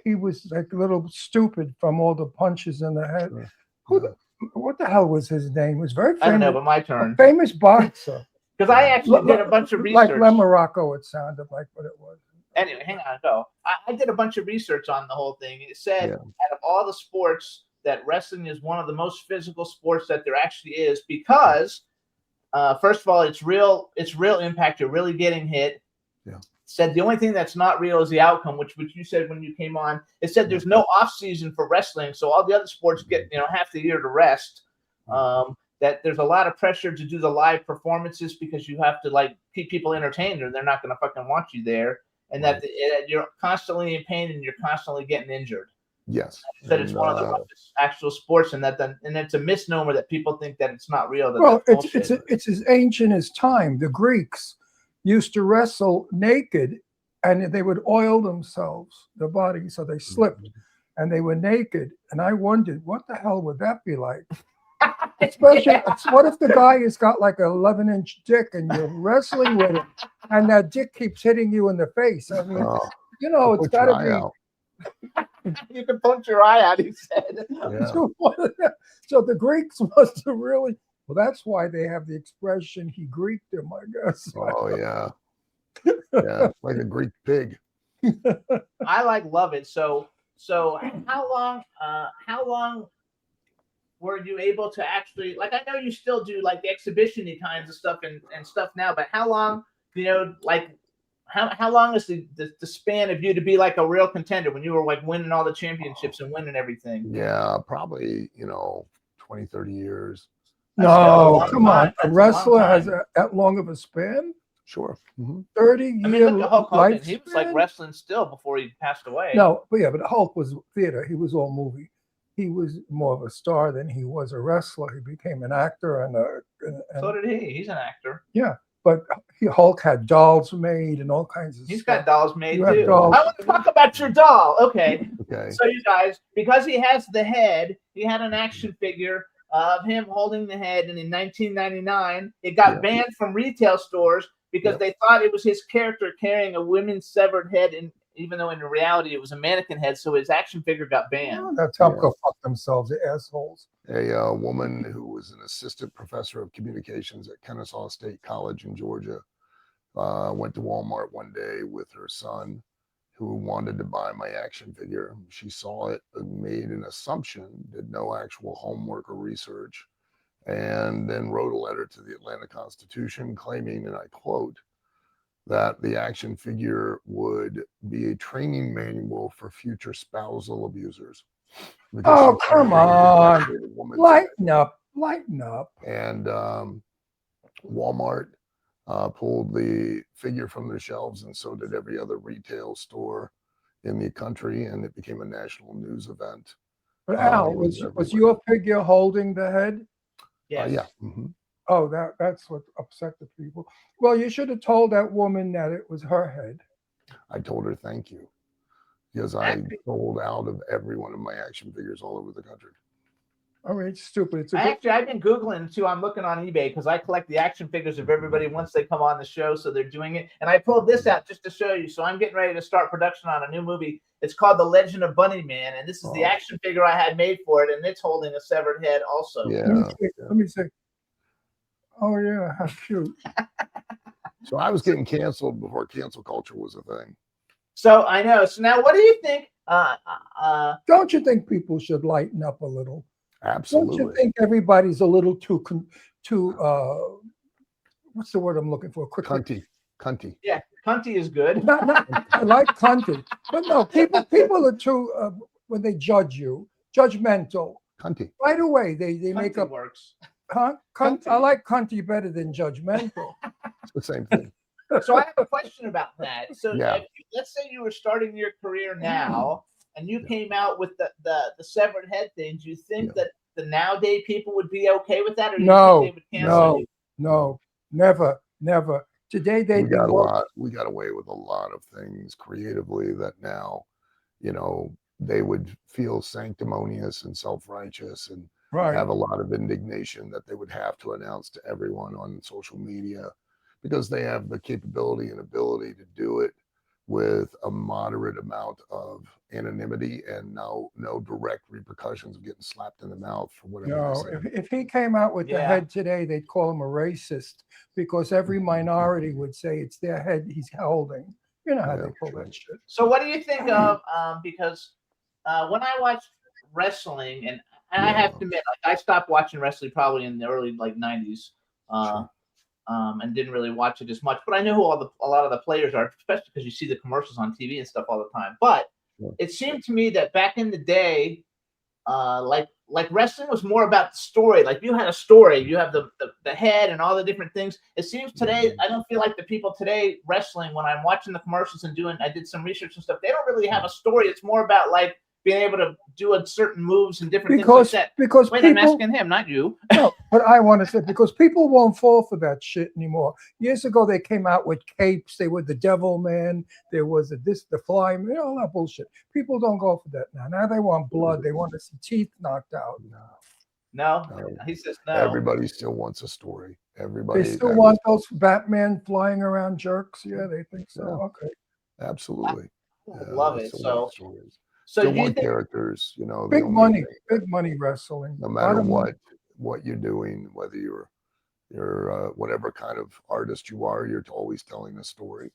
he was like a little stupid from all the punches in the head. Sure. Who Yeah. what the hell was his name? He was very I don't know, famous, but my a turn. famous boxer. Because I actually did a bunch of Like research. Len Morocco, it sounded like what it was. Anyway, hang on, go. I did a bunch of research on the whole thing. It said Yeah. out of all the sports that wrestling is one of the most physical sports that there actually is because first of all, it's real impact. You're really getting hit. Yeah. Said the only thing that's not real is the outcome, which you said when you came on. It said there's no off season for wrestling, so all the other sports get half the year to rest. That there's a lot of pressure to do the live performances because you have to like keep people entertained, or they're not going to fucking want you there. And that you're constantly in pain and you're constantly getting injured. Yes. That it's one of the roughest actual sports, and it's a misnomer that people think that it's not real. Well, it's as ancient as time. The Greeks used to wrestle naked, and they would oil themselves, their bodies, so they slipped, and they were naked. And I wondered, what the hell would that be like? Especially, what if the guy has got like an 11-inch dick, and you're wrestling with him, and that dick keeps hitting you in the face? I mean, it's got to be. Out. You can punch your eye out, he said. Yeah. So the Greeks must have really. Well, that's why they have the expression "he Greeked him," I guess. Oh yeah, yeah, like a Greek pig. I love it. So how long were you able to actually, like, I know you still do like the exhibition-y kinds of stuff and stuff now, but how long, how long is the span of you to be like a real contender when you were like winning all the championships and winning everything? Yeah, probably 20, 30 years. No, come on. A wrestler has that long of a span? Sure. 30 I mean, year look at Hulk Hogan. He was like lifespan? wrestling still before he passed away. No, but Hulk was theater. He was all movie. He was more of a star than he was a wrestler. He became an actor and So did he. He's an actor. Yeah, but Hulk had dolls made and all kinds of He's stuff. got dolls made You have too. dolls. I want to talk about your doll. Okay. Okay. So you guys, because he has the head, he had an action figure of him holding the head, and in 1999, it got banned from retail stores because they thought it was his character carrying a woman's severed head, and even though in reality it was a mannequin head, so his action figure got banned. That's how go fuck themselves, the assholes. A woman who was an assistant professor of communications at Kennesaw State College in Georgia went to Walmart one day with her son, who wanted to buy my action figure. She saw it, made an assumption, did no actual homework or research, and then wrote a letter to the Atlanta Constitution claiming, and I quote, that the action figure would be a training manual for future spousal abusers. Oh, come on. Lighten up. And Walmart pulled the figure from their shelves, and so did every other retail store in the country, and it became a national news event. But Al, was your figure holding the head? Yes. Yeah. Oh, that's what upset the people. Well, you should have told that woman that it was her head. I told her thank you, because I sold out of every one of my action figures all over the country. I mean, it's stupid. I've been Googling too. I'm looking on eBay because I collect the action figures of everybody once they come on the show. So they're doing it. And I pulled this out just to show you. So I'm getting ready to start production on a new movie. It's called The Legend of Bunny Man. And this is the action figure I had made for it. And it's holding a severed head also. Yeah. Let me see. Oh, yeah. How cute. So I was getting canceled before cancel culture was a thing. So I know. So now what do you think? Don't you think people should lighten up a little? Absolutely. Don't you think everybody's a little too what's the word I'm looking for? Quickly. Cunty. Yeah, cunty is good. I like cunty, but no, people are too when they judge you, judgmental. Cunty. Right away, they make Cunty up. works. Cunt, I like cunty better than judgmental. It's the same thing. So I have a question about that. So Yeah. let's say you were starting your career now, and you came out with the severed head thing. Do you think that the nowadays people would be okay with that, or do you think they would cancel you? No, never. Today we got away with a lot of things creatively that now, they would feel sanctimonious and self-righteous and have a lot of indignation that they would have to announce to everyone on social media, because they have the capability and ability to do it with a moderate amount of anonymity and no direct repercussions of getting slapped in the mouth for whatever. No, if he came out with the head today, they'd call him a racist, because every minority would say it's their head he's holding. You know how they pull that shit. So what do you think of because when I watch wrestling, and I have to admit, I stopped watching wrestling probably in the early 90s. and didn't really watch it as much. But I know who a lot of the players are, especially because you see the commercials on TV and stuff all the time. But Yeah. it seemed to me that back in the day, like wrestling was more about the story. Like you had a story, you have the head and all the different things. It seems today, I don't feel like the people today wrestling, when I'm watching the commercials and I did some research and stuff, they don't really have a story. It's more about like being able to do certain moves and different Because things like that. because Wait, I'm people asking him, not you. no, but I want to say because people won't fall for that shit anymore. Years ago, they came out with capes. They were the Devil Man. There was the Fly Man, all that bullshit. People don't go for that now. Now they want blood. They want to see teeth knocked out. No, No. he says no. Everybody still wants a story. Everybody. They still that want those Batman flying around jerks. Yeah, they think so. Yeah. Okay. Absolutely. I Yeah, love they it. still want So stories. so Still do you want think characters. You know, the Big only money. thing, Big money wrestling. no Lot matter of money. what you're doing, whether you're whatever kind of artist you are, you're always telling a story.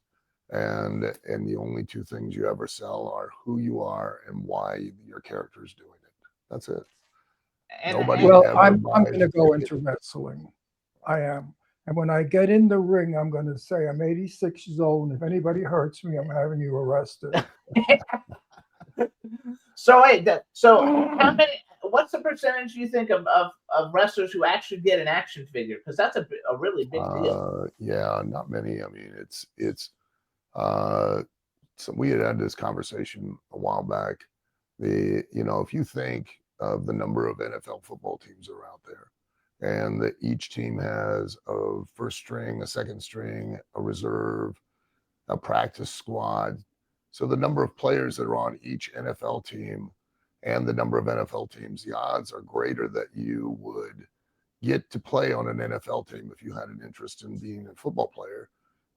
And the only two things you ever sell are who you are and why your character is doing it. That's it. and, Nobody and Well, ever I'm buys going to a go ticket. into wrestling. I am. And when I get in the ring, I'm going to say I'm 86 years old, and if anybody hurts me, I'm having you arrested. so wait, so how many? What's the percentage you think of wrestlers who actually get an action figure? Because that's a really big deal. Yeah, not many. I mean, it's so we had this conversation a while back. If you think of the number of NFL football teams that are out there, and that each team has a first string, a second string, a reserve, a practice squad. So the number of players that are on each NFL team and the number of NFL teams, the odds are greater that you would get to play on an NFL team if you had an interest in being a football player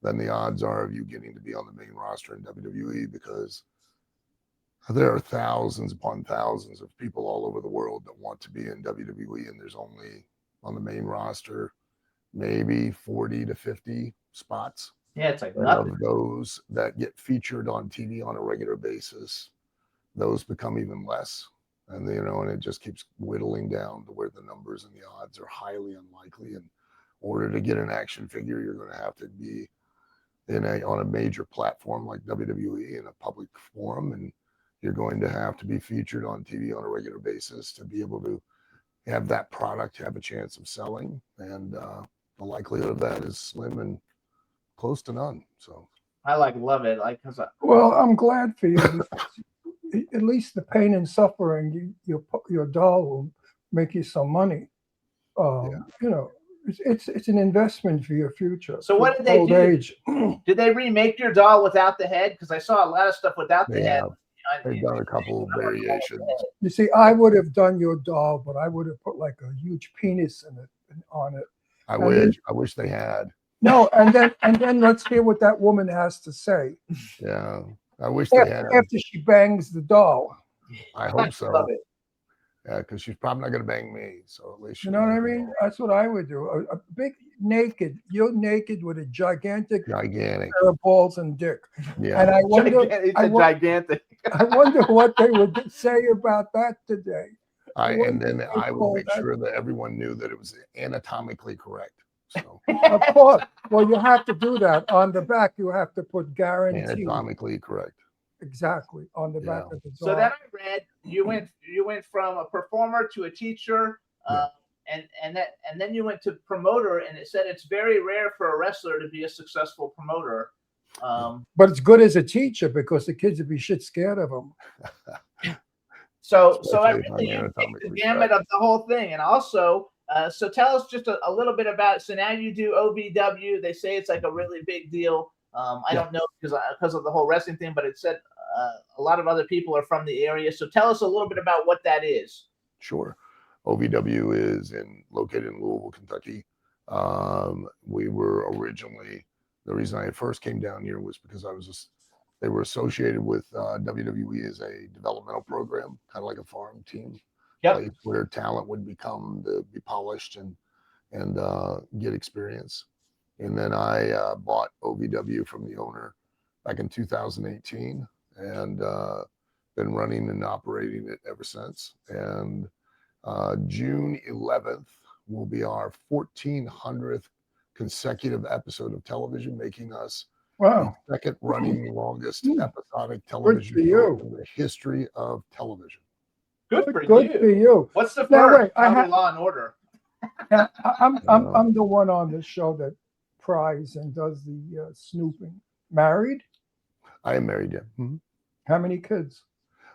than the odds are of you getting to be on the main roster in WWE, because there are thousands upon thousands of people all over the world that want to be in WWE, and there's only on the main roster maybe 40 to 50 spots. Yeah, it's like And nothing. of those that get featured on TV on a regular basis, those become even less. And and it just keeps whittling down to where the numbers and the odds are highly unlikely. In order to get an action figure, you're going to have to be on a major platform like WWE in a public forum, and you're going to have to be featured on TV on a regular basis to be able to have that product have a chance of selling. And the likelihood of that is slim and close to none. So I love it, like because Well, I'm glad for you. Because at least the pain and suffering, your doll will make you some money. It's an investment for your future. So what for did they old do? age. did they remake your doll without the head? Because I saw a lot of stuff without the they head. have they've done a couple of variations. You see, I would have done your doll, but I would have put like a huge penis on it. I And wish they had. No, and then let's hear what that woman has to say Yeah, I wish they had. after she bangs the doll. I hope so. Love it. Yeah, because she's probably not going to bang me. So at least You know what I mean? That's what I would do. A big naked. You're naked with a gigantic Gigantic. pair of balls and dick. Yeah. And I wonder, It's I, a wo- gigantic. I wonder what they would say about that today. And then I would call make that- sure that everyone knew that it was anatomically correct. So Of course. Well, you have to do that. On the back, you have to put guaranteed. anatomically correct. Exactly. On the back Yeah. of the doll. So then I read you went from a performer to a teacher, Yeah. and then you went to promoter, and it said it's very rare for a wrestler to be a successful promoter. But it's good as a teacher because the kids would be shit scared of them. So Especially I if I'm really you take the anatomically gamut correct. of the whole thing, and also. So tell us just a little bit about. So now you do OVW. They say it's like a really big deal. I don't know because of the whole wrestling thing, but it said a lot of other people are from the area. So tell us a little bit about what that is. Sure. OVW is located in Louisville, Kentucky. We were originally, the reason I first came down here was because they were associated with WWE as a developmental program, kind of like a farm team. Yep. Place where talent would be polished and get experience. And then I bought OVW from the owner back in 2018, and been running and operating it ever since. And June 11th will be our 1400th consecutive episode of television, making us Wow. the second running longest episodic for television show you. in the history of television. Good for Good you. for you. What's the Now, first? wait, I Probably have- Law and Order. Yeah, I'm know. I'm the one on the show that pries and does the snooping. Married? I am married, yeah. Mhm. How many kids?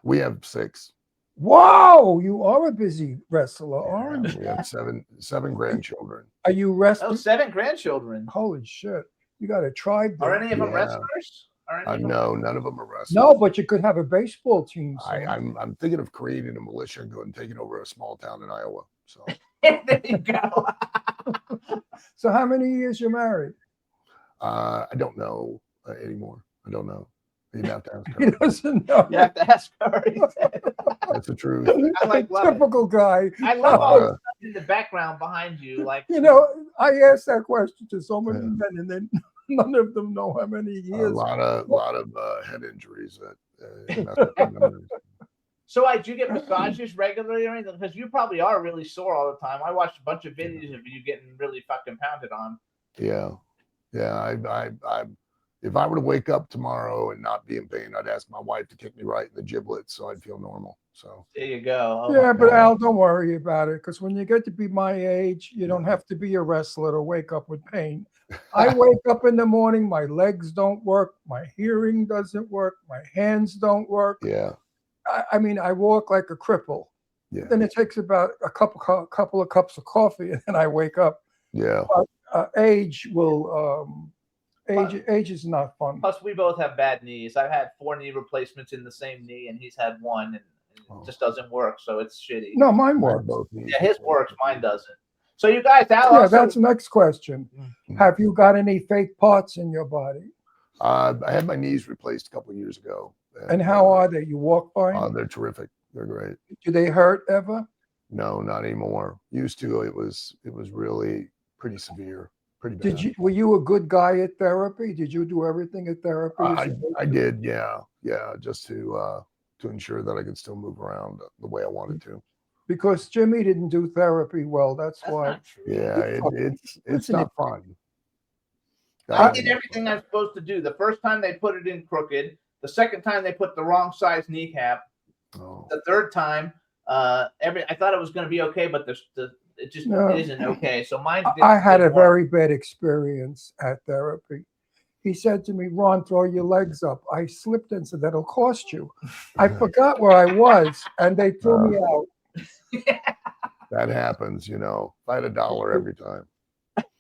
We have 6. Wow, you are a busy wrestler, aren't you? We have seven grandchildren. Are you Oh, wrestling? 7 grandchildren. Holy shit! You got a tribe Are there. any of them Yeah. wrestlers? Are any of them? No, none of them are wrestlers. No, but you could have a baseball team. son. I'm thinking of creating a militia and going and taking over a small town in Iowa. So There you go. So how many years you married? I don't know anymore. I don't know. You'd have to ask He her. doesn't know. You have to ask her. That's the truth. I like love it. Typical guy. I love all the Uh, stuff in the background behind you. Like, You know, I asked that question to so many Yeah. men, and then none of them know how many A years. lot of head injuries that mess with the memories. so do you get massages regularly or anything? Because you probably are really sore all the time. I watched a bunch of videos of you getting really fucking pounded on. Yeah. I if I were to wake up tomorrow and not be in pain, I'd ask my wife to kick me right in the giblets so I'd feel normal. So There you go. Oh, Yeah, my but God. Al, don't worry about it, because when you get to be my age, you don't have to be a wrestler to wake up with pain. I wake up in the morning, my legs don't work, my hearing doesn't work, my hands don't work. yeah, I mean, I walk like a cripple. yeah, Then it takes about a couple of cups of coffee, and then I wake up. yeah. Age is not fun. Plus, we both have bad knees. I've had 4 knee replacements in the same knee, and he's had 1, and Oh. it just doesn't work. So it's shitty. No, mine I works. both knees Yeah, his before. works, mine doesn't. So you guys, Al, Yeah, also, that's the next question. Mm. Have you got any fake parts in your body? I had my knees replaced a couple of years ago. And how are they? You walk fine? They're terrific. They're great. Do they hurt ever? No, not anymore. Used to, it was really pretty severe, pretty bad. Were you a good guy at therapy? Did you do everything at therapy? I did, yeah, just to ensure that I could still move around the way I wanted to. Because Jimmy didn't do therapy well. That's that's why. not true. Yeah, it's Listen, not fun. I did everything I was supposed to do. The first time they put it in crooked. The second time they put the wrong size kneecap. Oh, The third time, I thought it was going to be okay, but it just No. isn't okay. So mine. I had a didn't work. very bad experience at therapy. He said to me, Ron, throw your legs up. I slipped and said, that'll cost you. I forgot where I was, and they threw me out. that happens, If I had $1 every time.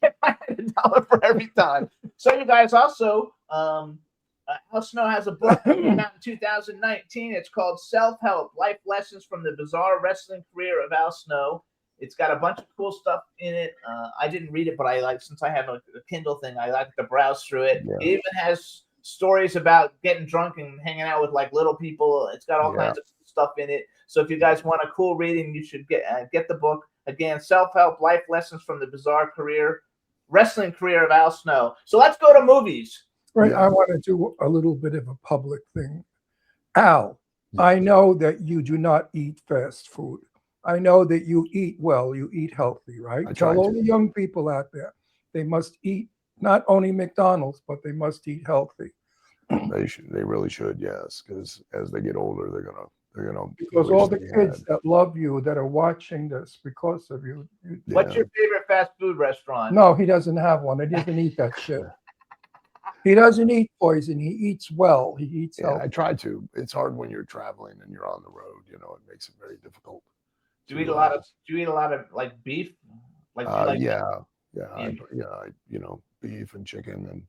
$1 for every time. So you guys also, Al Snow has a book that came out in 2019. It's called Self-Help: Life Lessons from the Bizarre Wrestling Career of Al Snow. It's got a bunch of cool stuff in it. I didn't read it, but since I have a Kindle thing, I like to browse through it. Yeah. It even has stories about getting drunk and hanging out with like little people. It's got all Yeah. kinds of stuff in it. So if you guys want a cool reading, you should get the book. Again, Self-Help: Life Lessons from the Bizarre Wrestling Career of Al Snow. So let's go to movies. Right. Yeah. I want to do a little bit of a public thing. Al, I know that you do not eat fast food. I know that you eat well, you eat healthy, right? I try Tell all to. the young people out there they must eat not only McDonald's, but they must eat healthy. They really should, yes, because as they get older, they're gonna Because wish all the they kids had. that love you, that are watching this because of you. What's Yeah. your favorite fast food restaurant? No, he doesn't have one. He doesn't eat that shit. He doesn't eat poison. He eats well. He eats Yeah, healthy. I try to. It's hard when you're traveling and you're on the road. It makes it very difficult. Do you eat a lot of like beef? Like, do you like Beef and chicken and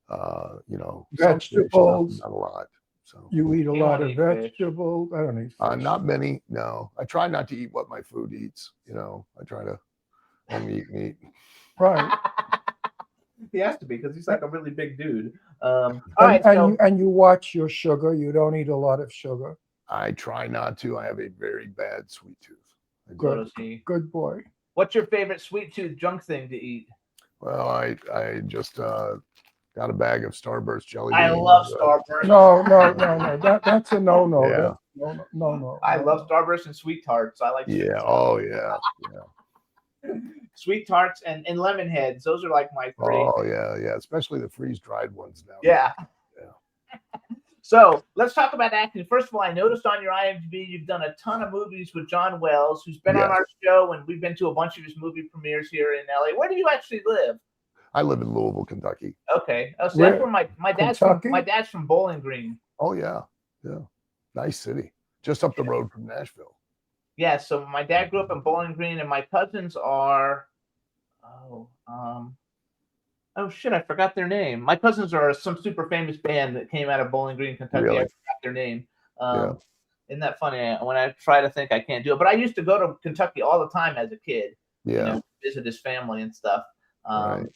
some fish, Vegetables. not a lot. So You eat a You lot don't of eat fish. vegetables. I don't eat fish. not many. No, I try not to eat what my food eats. I try to only eat meat. Right. He has to be because he's like a really big dude. All right, And you watch your sugar. You don't eat a lot of sugar. I try not to. I have a very bad sweet tooth. I do. Good. see. Good boy. What's your favorite sweet tooth junk thing to eat? Well, I just got a bag of Starburst jelly I beans. love Starburst. No. That's a no. Yeah. No. I love Starburst and sweet tarts. I like. Yeah. Oh yeah. Yeah. Sweet tarts and lemon heads. Those are like my three. Oh yeah, especially the freeze dried ones now. Yeah. Yeah. So let's talk about acting. First of all, I noticed on your IMDb you've done a ton of movies with John Wells, who's been on Yes. our show, and we've been to a bunch of his movie premieres here in LA. Where do you actually live? I live in Louisville, Kentucky. Okay. Oh, so Where? that's where my dad's Kentucky? my dad's from Bowling Green. Oh yeah. Nice city, just up the road from Nashville. Yeah, so my dad grew up in Bowling Green, and my cousins are oh shit, I forgot their name. My cousins are some super famous band that came out of Bowling Green, Kentucky. Really? I forgot their name. Yeah. Isn't that funny? When I try to think, I can't do it. But I used to go to Kentucky all the time as a kid. Yeah. Visit his family and stuff. Right.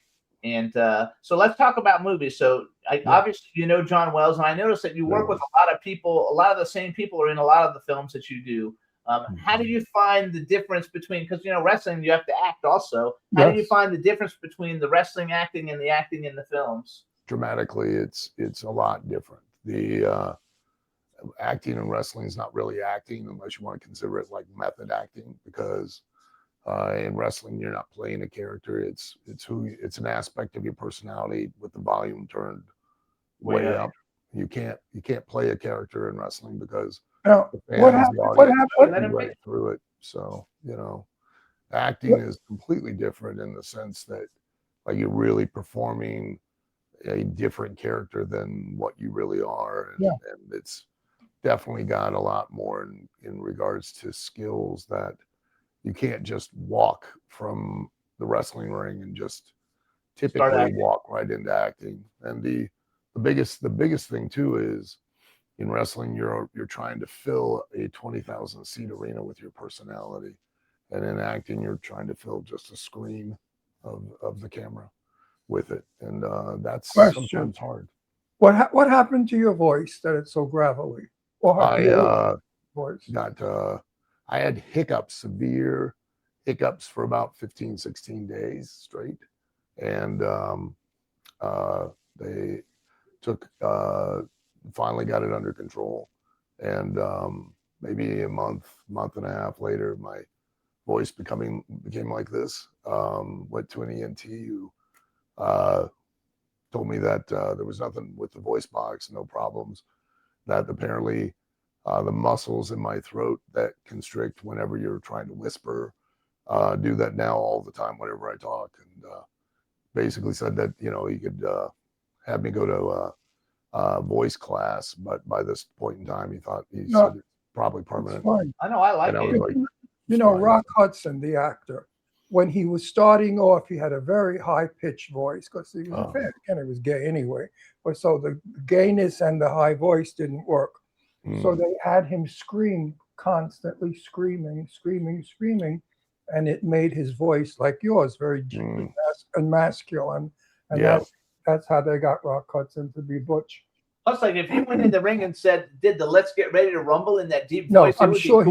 And so let's talk about movies. So obviously you know John Wells, and I noticed that you work with a lot of people. A lot of the same people are in a lot of the films that you do. How do you find the difference between, because wrestling you have to act also. How do you find the difference between the wrestling acting and the acting in the films? Dramatically, it's a lot different. The acting in wrestling is not really acting unless you want to consider it like method acting, because in wrestling you're not playing a character. It's an aspect of your personality with the volume turned way up. You can't play a character in wrestling because Now, the fans, what the happened? audience What happened? Let him right through it. So acting is completely different in the sense that like you're really performing a different character than what you really are, and it's definitely got a lot more in regards to skills that you can't just walk from the wrestling ring and just typically walk right into acting. And the biggest thing too is in wrestling you're trying to fill a 20,000 seat arena with your personality, and in acting you're trying to fill just a screen of the camera with it, and that's sometimes hard. What happened to your voice that it's so gravelly? Or voice? I had hiccups, severe hiccups for about 15, 16 days straight. And they finally got it under control. And maybe a month and a half later, my voice became like this. Went to an ENT who told me that there was nothing with the voice box, no problems, that apparently the muscles in my throat that constrict whenever you're trying to whisper do that now all the time whenever I talk, and basically said that he could have me go to a voice class, but by this point in time he said it's probably permanent. I know, I like it. Like, Rock Hudson, the actor, when he was starting off, he had a very high-pitched voice because he was he was gay anyway. But so the gayness and the high voice didn't work. So they had him scream constantly, screaming, and it made his voice like yours, very deep and masculine. And that's how they got Rock Hudson to be Butch. Plus, like if he went in the ring and did the "Let's get ready to rumble" in that deep No, voice, I'm sure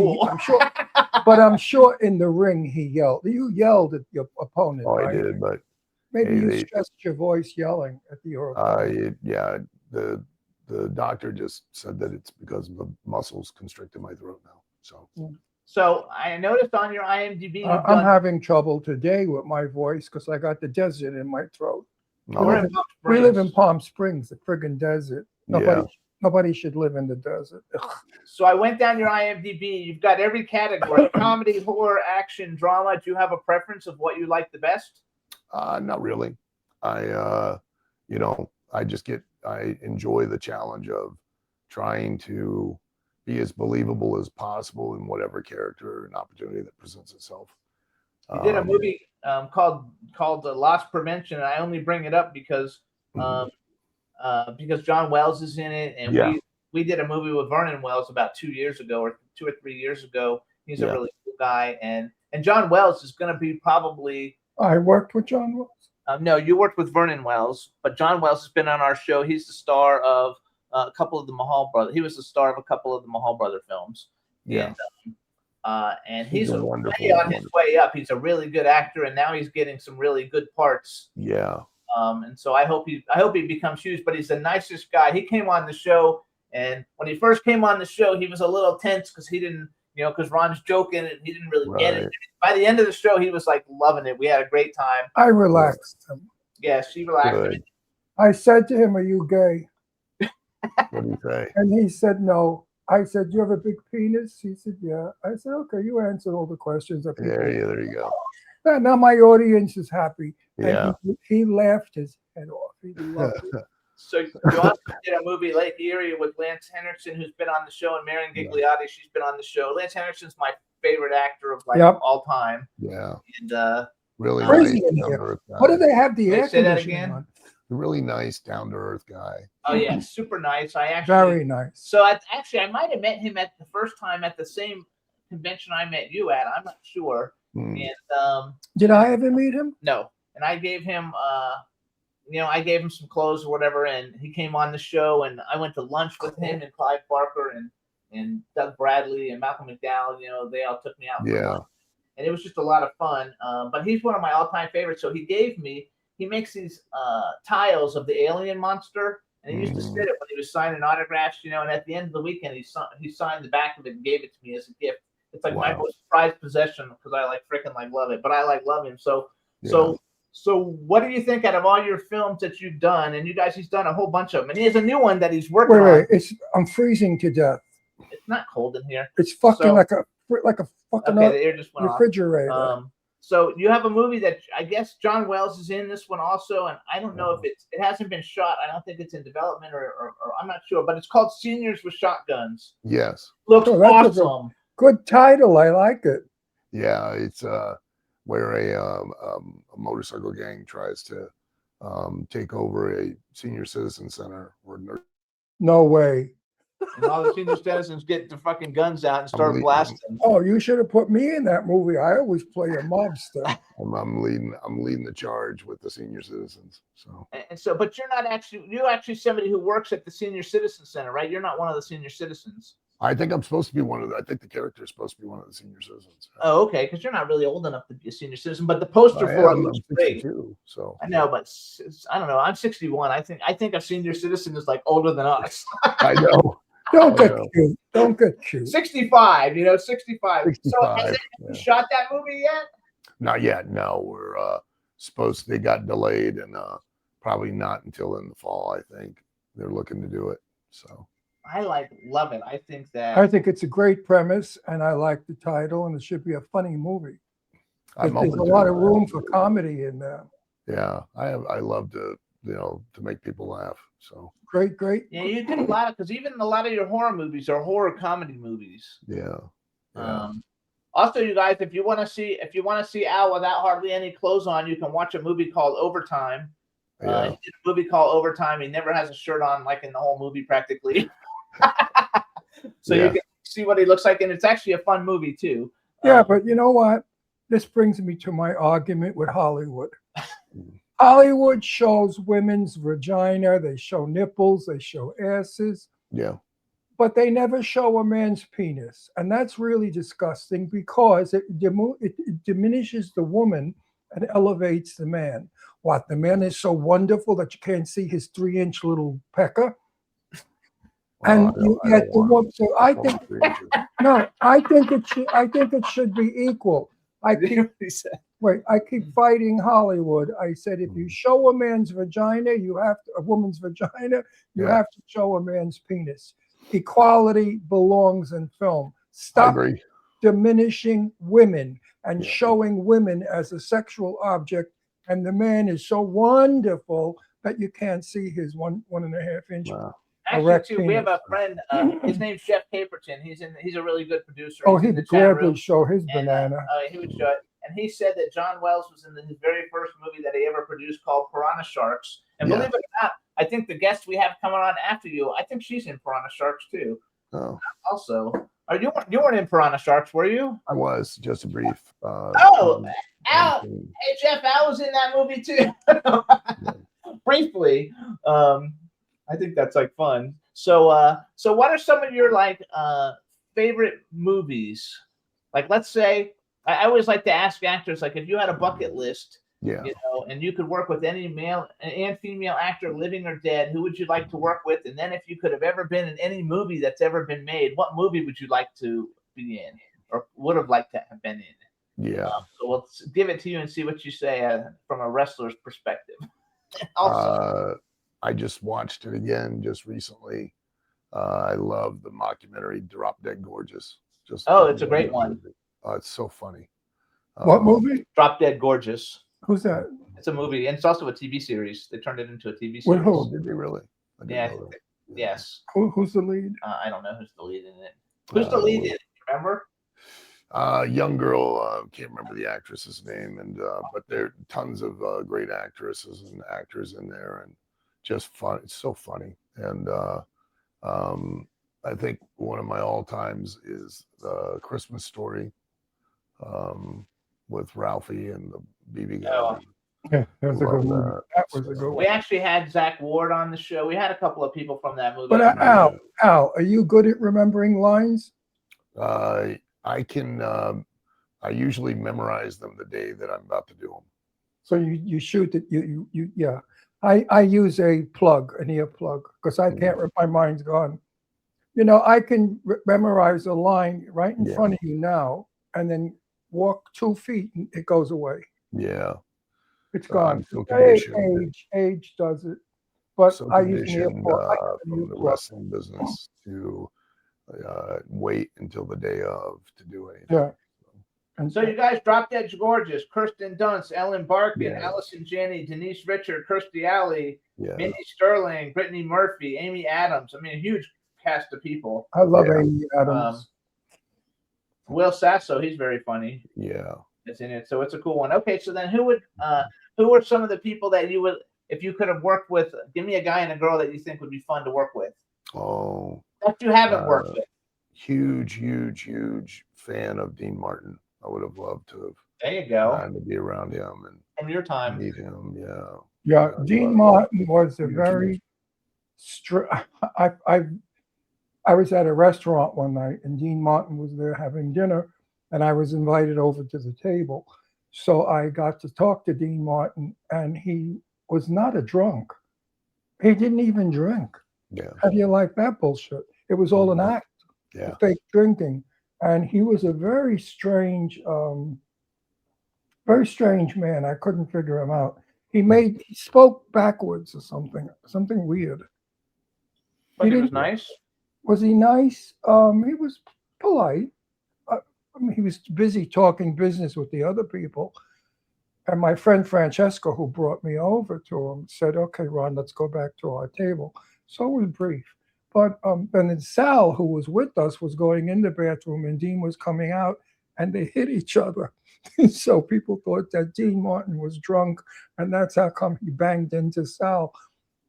but I'm sure in the ring he yelled. You yelled at your opponent. Oh, right? I did, but maybe you stressed your voice yelling at your opponent. The doctor just said that it's because the muscles constricted my throat now. So I noticed on your IMDb, I'm having trouble today with my voice because I got the desert in my throat. We live in Palm Springs, the friggin' desert. Nobody should live in the desert. So I went down your IMDb. You've got every category: comedy, horror, action, drama. Do you have a preference of what you like the best? Not really. I enjoy the challenge of trying to be as believable as possible in whatever character and opportunity that presents itself. You did a movie called Loss Prevention, and I only bring it up because John Wells is in it, and we did a movie with Vernon Wells about 2 years ago, or 2 or 3 years ago. He's a really cool guy, and John Wells is going to be probably. I worked with John Wells. No, you worked with Vernon Wells, but John Wells has been on our show. He's the star of a couple of the Mahal brothers. He was the star of a couple of the Mahal brother films. Yeah. And he's wonderful on his way up. He's a really good actor, and now he's getting some really good parts. Yeah. And so I hope he becomes huge. But he's the nicest guy. He came on the show, and when he first came on the show, he was a little tense because he didn't you know, because Ron's joking and he didn't really get it. Right. By the end of the show, he was like loving it. We had a great time. I relaxed him. Yeah, she relaxed him. Good. I said to him, "Are you gay?" What do you say? And he said, "No." I said, "Do you have a big penis?" He said, "Yeah." I said, "Okay, you answered all the questions that people." There you go. Now my audience is happy. And Yeah. he laughed his head off. He loved it. So you also did a movie, Lake Erie, with Lance Henriksen, who's been on the show, and Marion Gigliotti. She's been on the show. Lance Henriksen's my favorite actor of like Yep. all time. Yeah. And Really Crazy nice, in here. down-to-earth guy. What do they have the Wait, air say that conditioning again? on? Really nice, down to earth guy. oh yeah, super nice. I actually Very nice. So actually, I might have met him at the first time at the same convention I met you at. I'm not sure. Hmm. And Did I ever meet him? no, and I gave him, I gave him some clothes or whatever, and he came on the show, and I went to lunch with him and Clive Barker and Doug Bradley and Malcolm McDowell. You know, they all took me out. for Yeah. lunch. And it was just a lot of fun. But he's one of my all-time favorites. So he makes these tiles of the alien monster, and he used to sit it when he was signing autographs, you know. And at the end of the weekend, he signed the back of it and gave it to me as a gift. It's like my Wow. most prized possession because I like freaking like love it. But I like love him. So Yeah. so what do you think out of all your films that you've done? And you guys, he's done a whole bunch of them, and he has a new one that he's working Wait. on. I'm freezing to death. It's not cold in here. It's fucking So- like a fucking Okay, the air just went off. refrigerator. So you have a movie that I guess John Wells is in this one also, and I don't know if it hasn't been shot. I don't think it's in development or I'm not sure, but it's called Seniors with Shotguns. Yes. Looks Oh, that's a awesome. Good title. I like it. Yeah. It's where a motorcycle gang tries to take over a senior citizen center where No way. And all the senior citizens get the fucking guns out and start leaving. blasting. Oh, you should have put me in that movie. I always play a mobster. I'm leading the charge with the senior citizens. So And so, but you're actually somebody who works at the Senior Citizen Center, right? You're not one of the senior citizens. I think I'm supposed to be one of the. I think the character is supposed to be one of the senior citizens. Oh, okay, because you're not really old enough to be a senior citizen, but the poster I for it am, looks I'm great. 62, so I know, but I don't know. I'm 61. I think a senior citizen is like older than us. I know. Don't get know. cute. Don't get cute. 65. 65. So 65. has anyone Yeah. shot that movie yet? Not yet. No, we're supposed. They got delayed, and probably not until in the fall. I think they're looking to do it. So I love it. I think that I think it's a great premise, and I like the title, and it should be a funny movie. I'm There's a open to lot it. of room for comedy in there. Yeah, I love to to make people laugh. So Great. yeah, you did a lot of because even a lot of your horror movies are horror comedy movies. yeah. Also, you guys, if you want to see Al without hardly any clothes on, you can watch a movie called Overtime. Yeah. He did a movie called Overtime. He never has a shirt on, like in the whole movie, practically. So Yeah. you can see what he looks like, and it's actually a fun movie too. Yeah, Um, but you know what? This brings me to my argument with Hollywood. Hollywood shows women's vagina, they show nipples, they show asses, Yeah. but they never show a man's penis. And that's really disgusting because it diminishes the woman and elevates the man. What, the man is so wonderful that you can't see his 3-inch little pecker? And yet the woman, so I think, no, I think it should be equal. I keep he said. Wait, I keep fighting Hollywood. I said, if you show a man's vagina, a woman's vagina, you Yeah. have to show a man's penis. Equality belongs in film. I Stop agree. diminishing women and Yeah. showing women as a sexual object. And the man is so wonderful that you can't see his 1.5 inch. Wow. Actually, Erect too, we have a penis. friend. His name's Jeff Caperton. He's a really good producer. Oh, He's in he'd the chat room. gladly show his And, banana. he would show it. And he said that John Wells was in his very first movie that he ever produced called Piranha Sharks. And Yeah. believe it or not, I think the guest we have coming on after you, I think she's in Piranha Sharks too. Oh, Also, you weren't in Piranha Sharks, were you? I was just a brief. Oh, Al. thing. Hey Jeff, Al was in that movie too. Briefly. I think that's like fun. So so what are some of your like favorite movies? Like let's say I always like to ask actors, like if you had a bucket list, Yeah. you know, and you could work with any male and female actor, living or dead, who would you like to work with? And then if you could have ever been in any movie that's ever been made, what movie would you like to be in? or would have liked to have been in. Yeah. So we'll give it to you and see what you say from a wrestler's perspective. Also, I just watched it again just recently. I love the mockumentary Drop Dead Gorgeous. Just it's a great one. It's so funny. What movie? Drop Dead Gorgeous. Who's that? It's a movie, and it's also a TV series. They turned it into a TV series. With who? Did they really? I didn't Yeah. know that. Yes. Who's the lead? I don't know who's the lead in it. Who's the lead in it? Remember? Young girl, can't remember the actress's name, and but there are tons of great actresses and actors in there, and just fun. It's so funny, and I think one of my all times is the Christmas Story with Ralphie and the BB gun. Oh. Yeah, that was a good Love movie. that. That was a good We one. actually had Zach Ward on the show. We had a couple of people from that movie. But Al, are you good at remembering lines? I can. I usually memorize them the day that I'm about to do them. So you shoot it. You yeah. I use a plug, an ear plug, because I can't. My mind's gone. You know, I can memorize a line right in front of you now, and then walk 2 feet, and it goes away. Yeah. It's I'm gone. so conditioned. Age does it. But So I use an ear conditioned plug. from the wrestling business to wait until the day of to do anything. Yeah. And So you guys, Drop Dead Gorgeous, Kirsten Dunst, Ellen Barkin, Yeah. Allison Janney, Denise Richard, Kirstie Alley, Yeah. Mindy Sterling, Brittany Murphy, Amy Adams. I mean, a huge cast of people. I love Yeah. Amy Adams. Will Sasso, he's very funny. Yeah. That's in it. So it's a cool one. Okay, so then who were some of the people that you would, if you could have worked with? Give me a guy and a girl that you think would be fun to work with Oh, that you haven't worked with. huge fan of Dean Martin. I would have loved to There you have go. time to be around him and From your time. meet him. Yeah. Yeah, I Dean love Martin was a huge, very I was at a restaurant one night and Dean Martin was there having dinner and I was invited over to the table. So I got to talk to Dean Martin and he was not a drunk. He didn't even drink. Yeah. How do you like that bullshit? It was all an act, Yeah. fake drinking. And he was a very strange man. I couldn't figure him out. He spoke backwards or something weird. But He he was didn't- nice. Was he nice? He was polite. I mean, he was busy talking business with the other people. And my friend Francesco, who brought me over to him, said, "Okay, Ron, let's go back to our table." So it was brief. But then Sal, who was with us, was going in the bathroom, and Dean was coming out, and they hit each other. So people thought that Dean Martin was drunk, and that's how come he banged into Sal.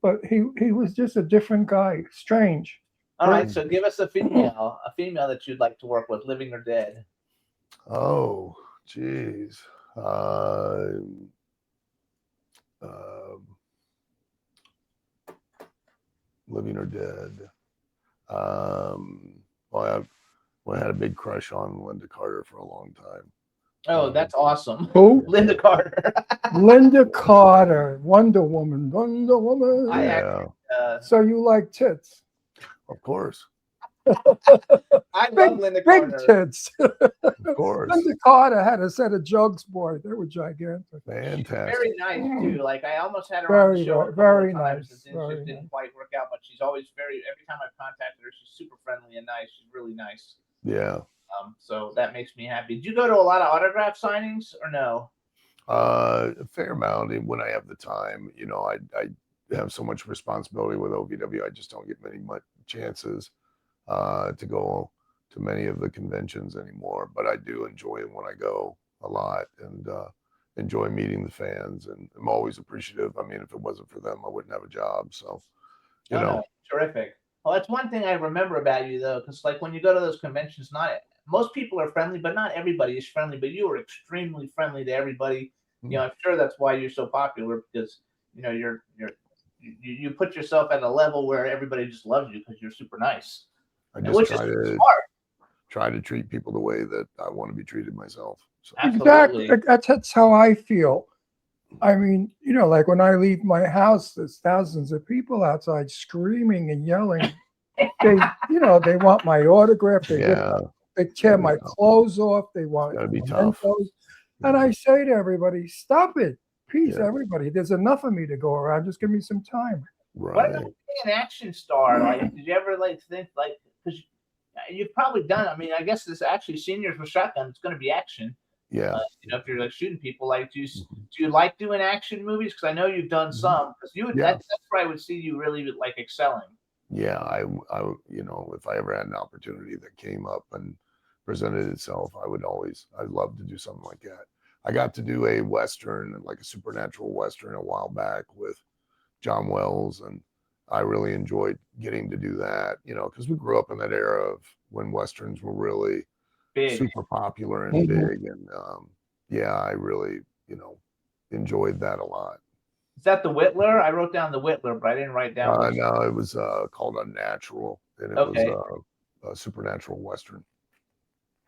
But he was just a different guy, strange. All right, so give us a female that you'd like to work with, living or dead. Oh, geez. Living or dead. Well, I had a big crush on Linda Carter for a long time. Oh, that's awesome. Who? Linda Carter. Linda Carter, Wonder Woman. I Yeah, So you like tits? of course. I Big, love Linda big Carter. tits. Of course. Linda Carter had a set of jugs, boy. They were gigantic. Fantastic. Very nice too. Like I almost had her on Very the show. nice, very times, nice, and things very just didn't nice. quite work out, but she's always every time I've contacted her, she's super friendly and nice. She's really nice. Yeah. So that makes me happy. Did you go to a lot of autograph signings or no? A fair amount. And when I have the time, you know, I have so much responsibility with OVW. I just don't get many chances to go to many of the conventions anymore. But I do enjoy it when I go a lot and enjoy meeting the fans. And I'm always appreciative. I mean, if it wasn't for them, I wouldn't have a job. So, you Oh, know, no, terrific. Well, that's one thing I remember about you though, because like when you go to those conventions, most people are friendly, but not everybody is friendly. But you are extremely friendly to everybody. You know, I'm sure that's why you're so popular because you know you put yourself at a level where everybody just loves you because you're super nice. I just Which try is to smart. treat people the way that I want to be treated myself. So, Absolutely. Exactly. That's how I feel. I mean, you know, like when I leave my house, there's thousands of people outside screaming and yelling. They want my autograph. They rip yeah. They tear Gotta be my tough. clothes off. They want Gotta be tough. mementos. And I say to everybody, stop it. Please, Yeah. everybody. There's enough of me to go around. Just give me some time. What Right. about being an action star? Like, did you ever like think like because you've probably done? I mean, I guess this actually seniors with shotgun. It's going to be action. Yeah. You know, if you're like shooting people, like, do you like doing action movies? Because I know you've done some. Because you would Yeah. that's where I would see you really like excelling. Yeah, I, you know, if I ever had an opportunity that came up and presented itself, I'd love to do something like that. I got to do a Western, like a supernatural Western a while back with John Wells. And I really enjoyed getting to do that, you know, because we grew up in that era of when Westerns were really Big. super popular and Mhm. big. And yeah, I really, you know, enjoyed that a lot. Is that the Whittler? I wrote down the Whittler, but I didn't write down. which- No, it was called Unnatural, and it Okay. was a supernatural Western.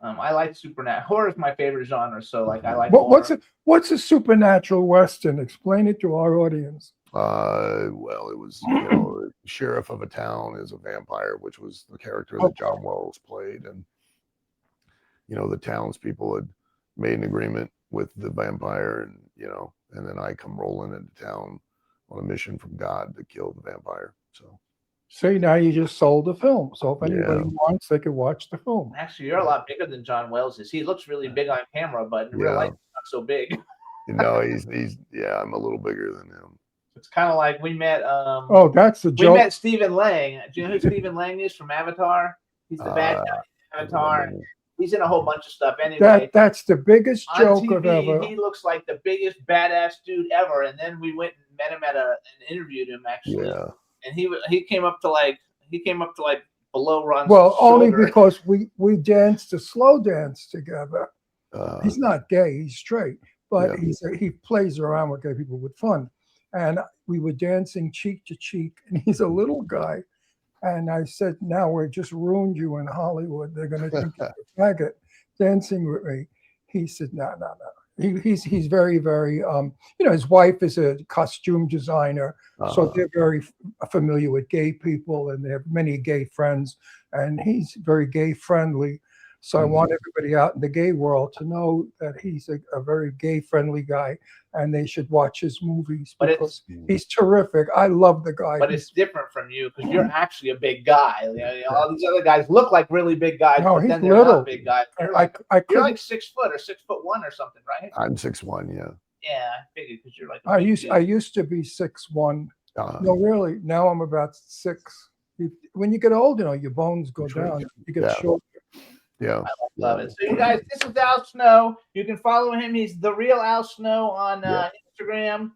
I like supernatural. Horror is my favorite genre, so like I like. What's a supernatural Western? Explain it to our audience. Well, it was, you know, sheriff of a town is a vampire, which was the character that John Wells played, and you know, the townspeople had made an agreement with the vampire, and you know, and then I come rolling into town on a mission from God to kill the vampire. So See, now you just sold the film. So if anybody Yeah. wants, they could watch the film. Actually, you're a lot bigger than John Wells is. He looks really big on camera, but in real Yeah. life, he's not so big. you know, he's yeah, I'm a little bigger than him. It's kind of like we met. Oh, that's the we joke. met Stephen Lang. Do you know who Stephen Lang is from Avatar? He's the bad guy in Avatar. He's in a whole bunch of stuff. Anyway, That's the biggest on joke TV, of ever. he looks like the biggest badass dude ever. And then we went and met him at and interviewed him actually. Yeah. And he came up to like below Ron's Well, only shoulder. because we danced a slow dance together. Uh, He's not gay; he's straight, but Yeah. he plays around with gay people with fun. And we were dancing cheek to cheek, and he's a little guy. And I said, "Now we just ruined you in Hollywood. They're going to think you're a faggot dancing with me." He said, "No, no, no." He's very, very. You know, his wife is a costume designer, so they're very familiar with gay people, and they have many gay friends. And he's very gay friendly. So I want everybody out in the gay world to know that he's a very gay friendly guy, and they should watch his movies But because he's terrific. I love the guy. But it's different from you because you're actually a big guy. You know, all these other guys look like really big guys, No, but he's then they're little. not big guys. You're I like, you're couldn't. like 6 foot or 6'1" or something, right? I'm 6'1", yeah. Yeah, I figured because you're like. a I big used dude. I used to be 6'1". No, really. Now I'm about 6. When you get old, you know, your bones go Sure. down. You get Yeah. short. Yeah. Love it. So you guys, this is Al Snow. You can follow him. He's the real Al Snow on Instagram.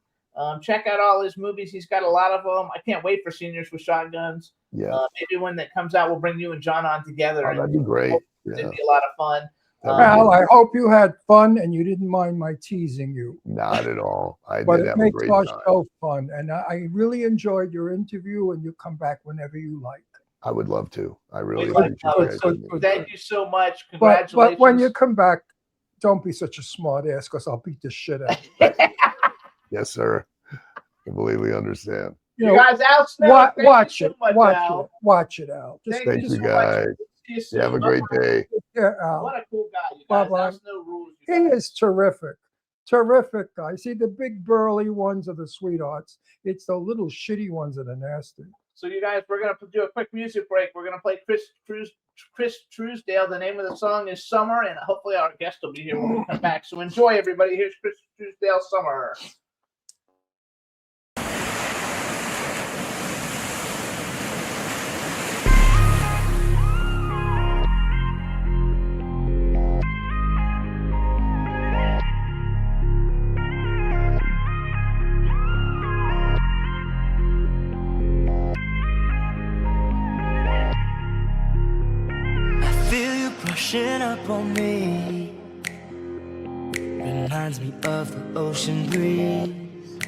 Check out all his movies. He's got a lot of them. I can't wait for Seniors with Shotguns. Yeah. Maybe when that comes out, we'll bring you and John on together. Oh, that'd be great. It'd Yeah. be a lot of fun. Al, I hope you had fun and you didn't mind my teasing you. Not at all. I But did it have a makes great our time. show fun, and I really enjoyed your interview. And you come back whenever you like. I would love to. I really We would appreciate love it. it. Good, good, Thank you so much. But Congratulations. when you come back, don't be such a smart ass, because I'll beat the shit out of you. Yes, sir. Completely understand. You you know, guys, Al Snow. thank you watch so it, much, watch Al. it, watch it, Al. Just Thank Thank you you, so much. guys. See you soon. You have a great day. yeah, Al. What a cool guy, you guys. Bye-bye. Al Snow rules. He You guys. is terrific. Terrific guy. See, the big burly ones are the sweethearts. It's the little shitty ones that are nasty. So you guys, we're gonna do a quick music break. We're gonna play Chris Truesdale. The name of the song is Summer, and hopefully our guest will be here when we come back. So enjoy, everybody. Here's Chris Truesdale, Summer. I feel you brushing up on me. Reminds me of the ocean breeze.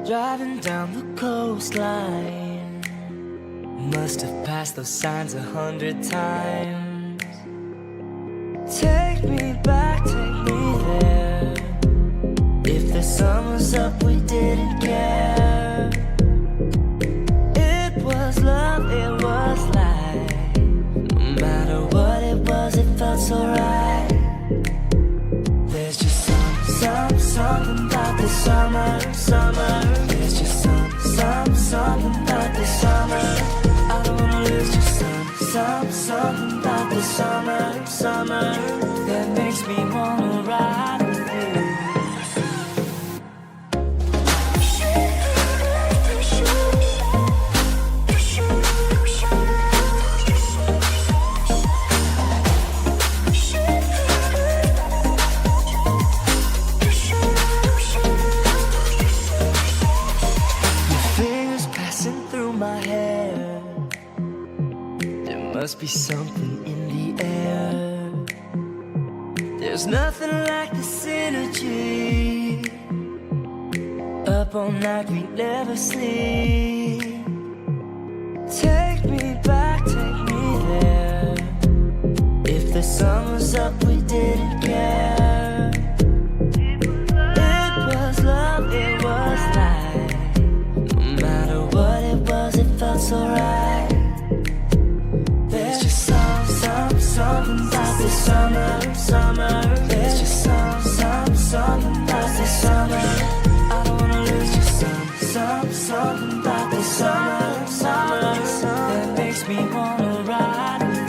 Driving down the coastline. Must have passed those signs 100 times. Take me back, take me there. If the sun was up, we didn't care. It was love, it was life. No matter what it so right. There's just something about the summer. There's just something about the summer. I don't wanna lose just something about the summer that makes me wanna ride with you. My hair, there must be something in the air. There's nothing like the synergy. Up all night, we never sleep. Take me back, take me there. If the sun was up, we didn't care. It was love, it was life. No matter what it was, it felt so right. There's just something about the summer. There's just something about the summer. I don't wanna lose just something about the summer that makes me wanna ride with you.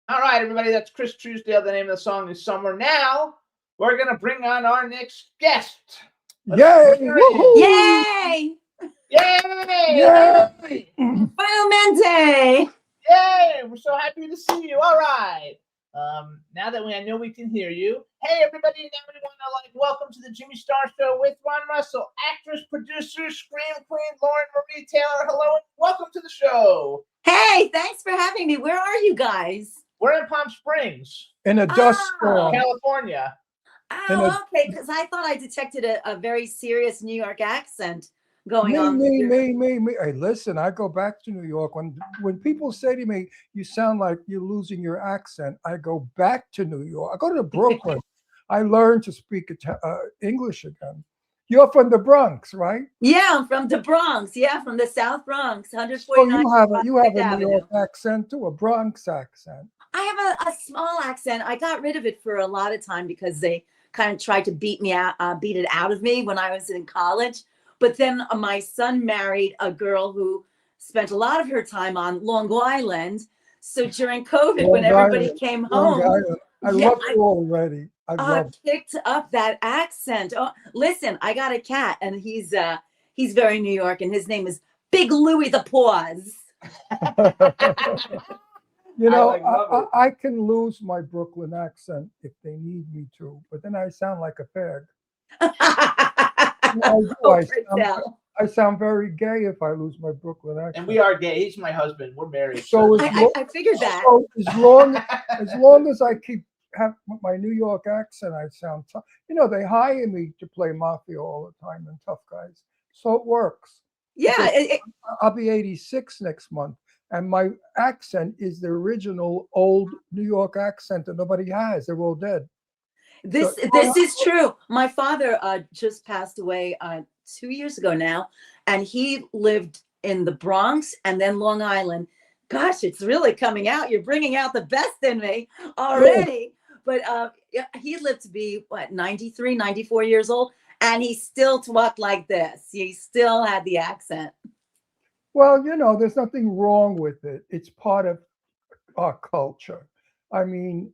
All right, everybody, that's Chris Truesdale. The name of the song is Summer. Now, we're going to bring on our next guest. Yay! Woohoo! Yay! Yay! Final Mente! Yay! We're so happy to see you. All right. Now that I know we can hear you. Hey, everybody, now we want to welcome to the Jimmy Star Show with Ron Russell, actress, producer, scream queen, Lauren Marie Taylor. Hello, and welcome to the show. Hey, thanks for having me. Where are you guys? We're in Palm Springs, In a dust storm. California. Oh, okay, because I thought I detected a very serious New York accent going Me, on. me. Hey, listen, I go back to New York. When people say to me, you sound like you're losing your accent, I go back to New York. I go to Brooklyn. I learned to speak English again. You're from the Bronx, right? Yeah, I'm from the Bronx. Yeah, from the South Bronx, So 149. you have a New Avenue. York accent too, a Bronx accent. I have a small accent. I got rid of it for a lot of time because they kind of tried to beat it out of me when I was in college. But then my son married a girl who spent a lot of her time on Long Island. So during COVID, when everybody came home, I love you already. I picked up that accent. Oh, listen, I got a cat, and he's very New York, and his name is Big Louie the Paws. You know, I can lose my Brooklyn accent if they need me to, but then I sound like a pig. I sound very gay if I lose my Brooklyn accent. And we are gay. He's my husband. We're married. So I figured that. So as long as I have my New York accent, I sound tough. You know, they hire me to play mafia all the time and tough guys, so it works. Yeah, I'll be 86 next month, and my accent is the original old New York accent that nobody has. They're all dead. This is true. My father just passed away 2 years ago now, and he lived in the Bronx and then Long Island. Gosh, it's really coming out. You're bringing out the best in me already. But he lived to be, 93, 94 years old, and he still talked like this. He still had the accent. Well, you know, there's nothing wrong with it. It's part of our culture. I mean,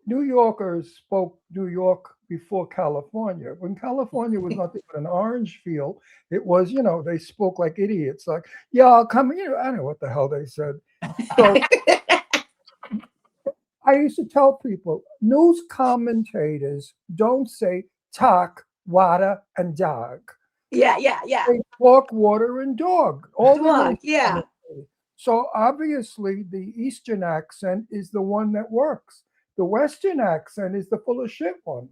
New Yorkers spoke New York before California. When California was nothing but an orange field, it was, you know, they spoke like idiots. Like, yeah, I'll come, you know, I don't know what the hell they said. So, I used to tell people, news commentators don't say talk, water, and dog. Yeah. They talk, water, and dog. All the Dog, news yeah. commentators. So obviously, the Eastern accent is the one that works. The Western accent is the full of shit one.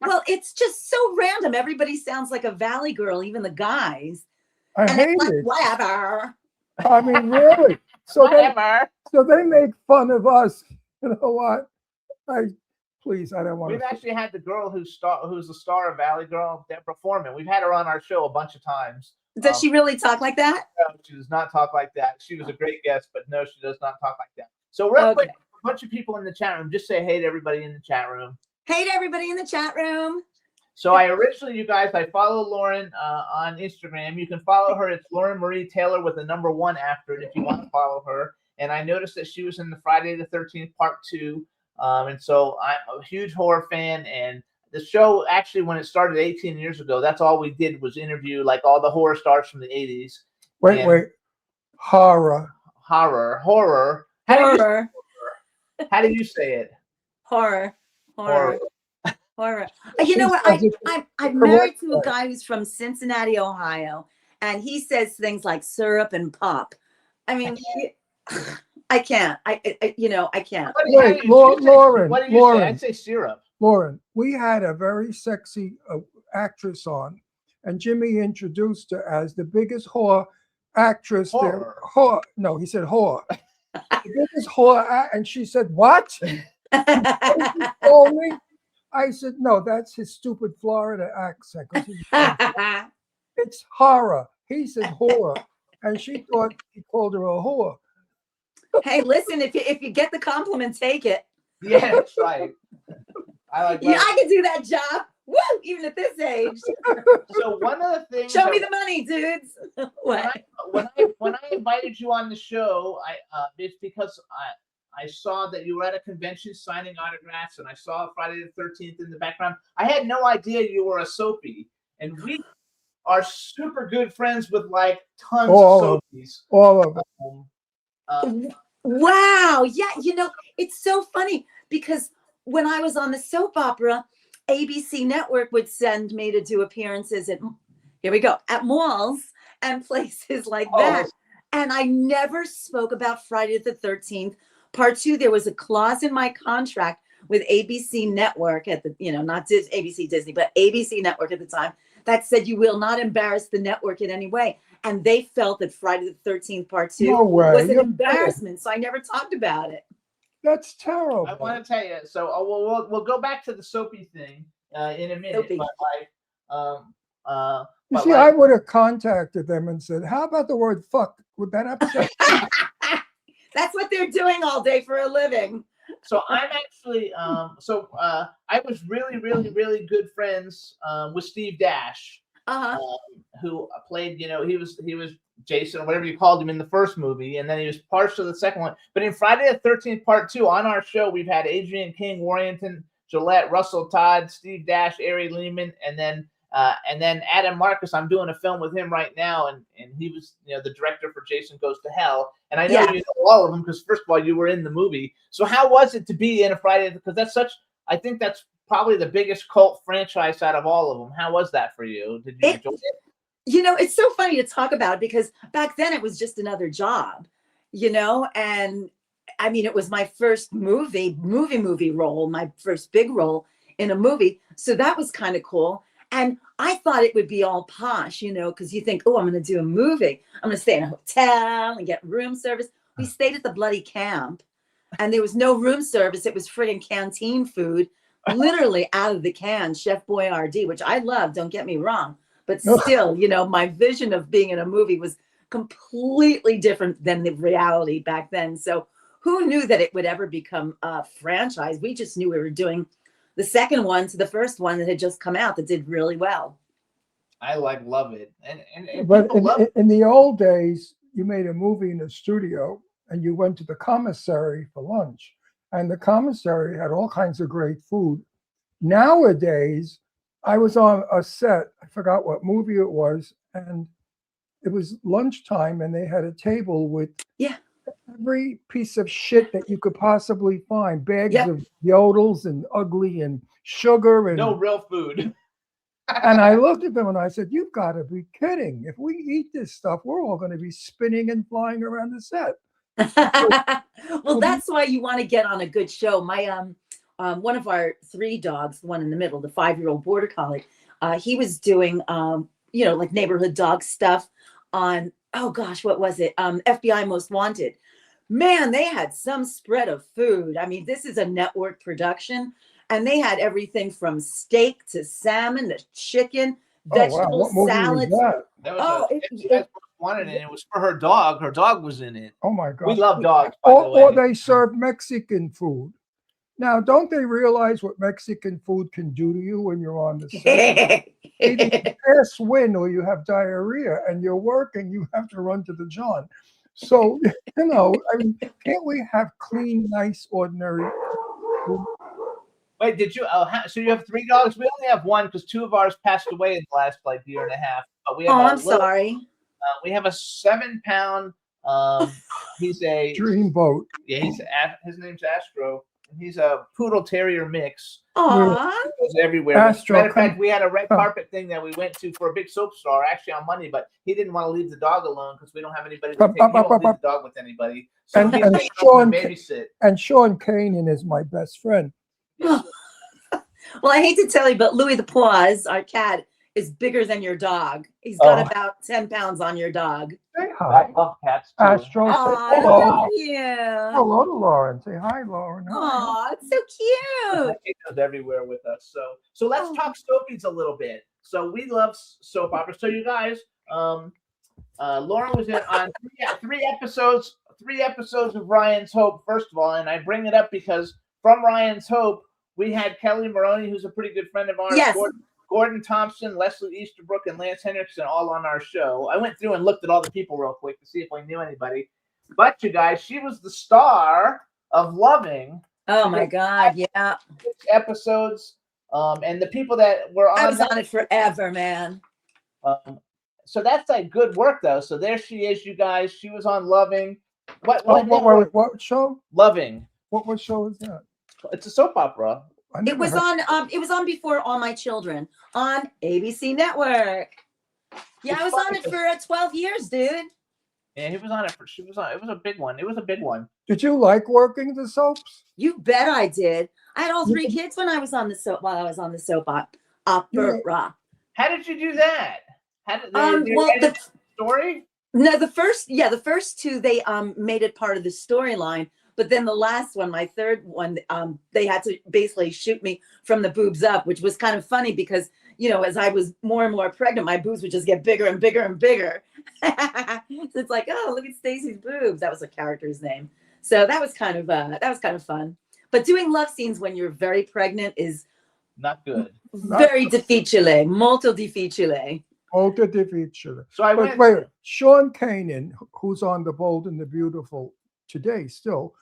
Well, it's just so random. Everybody sounds like a Valley girl, even the guys. I And hate it's like, it. whatever. I mean, really. So they make fun of us. You know what? Please, I don't want We've to. actually had the girl who's the star of Valley Girl, Deborah Foreman. We've had her on our show a bunch of times. Does she really talk like that? No, she does not talk like that. She was a great guest, but no, she does not talk like that. So real quick, a bunch of people in the chat room. Just say hey to everybody in the chat room. Hey to everybody in the chat room. So I follow Lauren on Instagram. You can follow her. It's Lauren Marie Taylor with the number 1 after it if you want to follow her. And I noticed that she was in the Friday the 13th Part 2. And so I'm a huge horror fan. And the show, actually, when it started 18 years ago, that's all we did was interview like all the horror stars from the 80s. Wait. Horror. How do you say it? Horror. You know what? I'm married to a guy who's from Cincinnati, Ohio, and he says things like syrup and pop. I mean, I can't. I can't. Wait, Lauren. What do you say? I'd say syrup. Lauren, we had a very sexy actress on, and Jimmy introduced her as the biggest whore actress there. Whore. No, he said whore. The biggest whore, and she said, "What?" She told me. I said, "No, that's his stupid Florida accent. It's horror." He said whore, and she thought he called her a whore. Hey, listen, if you get the compliment, take it. Yeah, that's right. I can do that job. Woo! Even at this age. So one of the things. Show me the money, dudes. What? When I invited you on the show, it's because I saw that you were at a convention signing autographs, and I saw Friday the 13th in the background. I had no idea you were a Soapy, and we are super good friends with like tons of Soapies. All of them. Wow. Yeah, it's so funny because when I was on the soap opera, ABC Network would send me to do appearances at malls and places like that. And I never spoke about Friday the 13th Part 2. There was a clause in my contract with ABC Network at the, not ABC Disney, but ABC Network at the time that said you will not embarrass the network in any way. And they felt that Friday the 13th Part 2 was an embarrassment. So I never talked about it. That's terrible. I want to tell you. So we'll go back to the Soapy thing in a minute. Soapy. But I would have contacted them and said, "How about the word fuck? Would that upset?" That's what they're doing all day for a living. So I'm actually I was really, really, really good friends with Steve Dash, who played. He was Jason or whatever you called him in the first movie, and then he was part of the second one. But in Friday the 13th Part 2 on our show, we've had Adrian King, Warrington Gillette, Russell Todd, Steve Dash, Ari Lehman, and then Adam Marcus. I'm doing a film with him right now, and he was the director for Jason Goes to Hell. And I know you know all of them because first of all, you were in the movie. So how was it to be in a Friday? Because I think that's probably the biggest cult franchise out of all of them. How was that for you? Did you enjoy it? It's so funny to talk about because back then it was just another job, and I mean, it was my first movie role, my first big role in a movie. So that was kind of cool. And I thought it would be all posh, because you think, oh, I'm going to do a movie. I'm going to stay in a hotel and get room service. We stayed at the bloody camp and there was no room service. It was friggin' canteen food, literally out of the can, Chef Boyardee, which I love, don't get me wrong. But still, my vision of being in a movie was completely different than the reality back then. So who knew that it would ever become a franchise? We just knew we were doing the second one to the first one that had just come out that did really well. I love it. And but in the old days, you made a movie in the studio and you went to the commissary for lunch. And the commissary had all kinds of great food. Nowadays, I was on a set, I forgot what movie it was, and it was lunchtime and they had a table with every piece of shit that you could possibly find. Bags Yep. of yodels and ugly and sugar and No real food. and I looked at them and I said, "You've got to be kidding! If we eat this stuff, we're all going to be spinning and flying around the set." Well, that's why you want to get on a good show. My one of our 3 dogs, the one in the middle, the 5-year-old border collie, he was doing like neighborhood dog stuff on, oh gosh, what was it? FBI Most Wanted. Man, they had some spread of food. I mean, this is a network production, and they had everything from steak to salmon to chicken, vegetable What movie salads. was that? That was Oh, FBI Most Wanted, and it was for her dog. Her dog was in it. Oh my God! We love dogs, by the Or way. they serve Mexican food. Now, don't they realize what Mexican food can do to you when you're on the set? Either you pass wind or you have diarrhea, and you're working, you have to run to the John. So, I mean, can't we have clean, nice, ordinary food? Wait, did you? So you have 3 dogs? We only have 1 because 2 of ours passed away in the last year and a half. But we have Oh, a I'm little- sorry. We have a 7-pound. He's a Dreamboat. yeah. His name's Astro. And he's a poodle terrier mix. Aw. He goes everywhere. Astro, Matter of fact, come- we had a red carpet thing that we went to for a big soap star actually on Monday, but he didn't want to leave the dog alone because we don't have anybody to take. He don't leave the dog with anybody. So And- he's and taking over Sean- to babysit. And Sean Kanan is my best friend. Well, I hate to tell you, but Louis the Paws, our cat, is bigger than your dog. He's got Oh. about 10 pounds on your dog. Say I hi. love cats too. Astro, say Aw, hello. that's cute. Hello to Lauren. Say hi, Lauren. Hi. Aw, it's so cute. He goes everywhere with us. So let's talk soapies a little bit. So we love soap operas. So you guys, Lauren was on 3 episodes. 3 episodes of Ryan's Hope. First of all, and I bring it up because from Ryan's Hope, we had Kelly Maroney, who's a pretty good friend of ours. Yes. Gordon Thompson, Leslie Easterbrook, and Lance Henriksen all on our show. I went through and looked at all the people real quick to see if we knew anybody. But you guys, she was the star of Loving. Oh my God, yeah. 6 episodes. And the people that were on I was that- on it forever, man. so that's like good work though. So there she is, you guys. She was on Loving. What show? Loving. What show is that? It's a soap opera. I It never was heard- on before All My Children on ABC Network. Yeah, It's I was funny on it because- for 12 years, dude. Yeah, he was on it. She was on. It was a big one. It was a big one. Did you like working the soaps? You bet I did. I had all 3 kids when I was on the soap while I was on the soap opera. How did you do that? How did Well, the story? No, the first 2 they made it part of the storyline, but then the last one, my third one, they had to basically shoot me from the boobs up, which was kind of funny because as I was more and more pregnant, my boobs would just get bigger and bigger and bigger. So it's like, oh, look at Stacey's boobs. That was a character's name. So that was kind of fun. But doing love scenes when you're very pregnant is Not good. very difficile, molto difficile. Molto difficile. So I But went. wait, Sean Kanan, who's on The Bold and the Beautiful today still,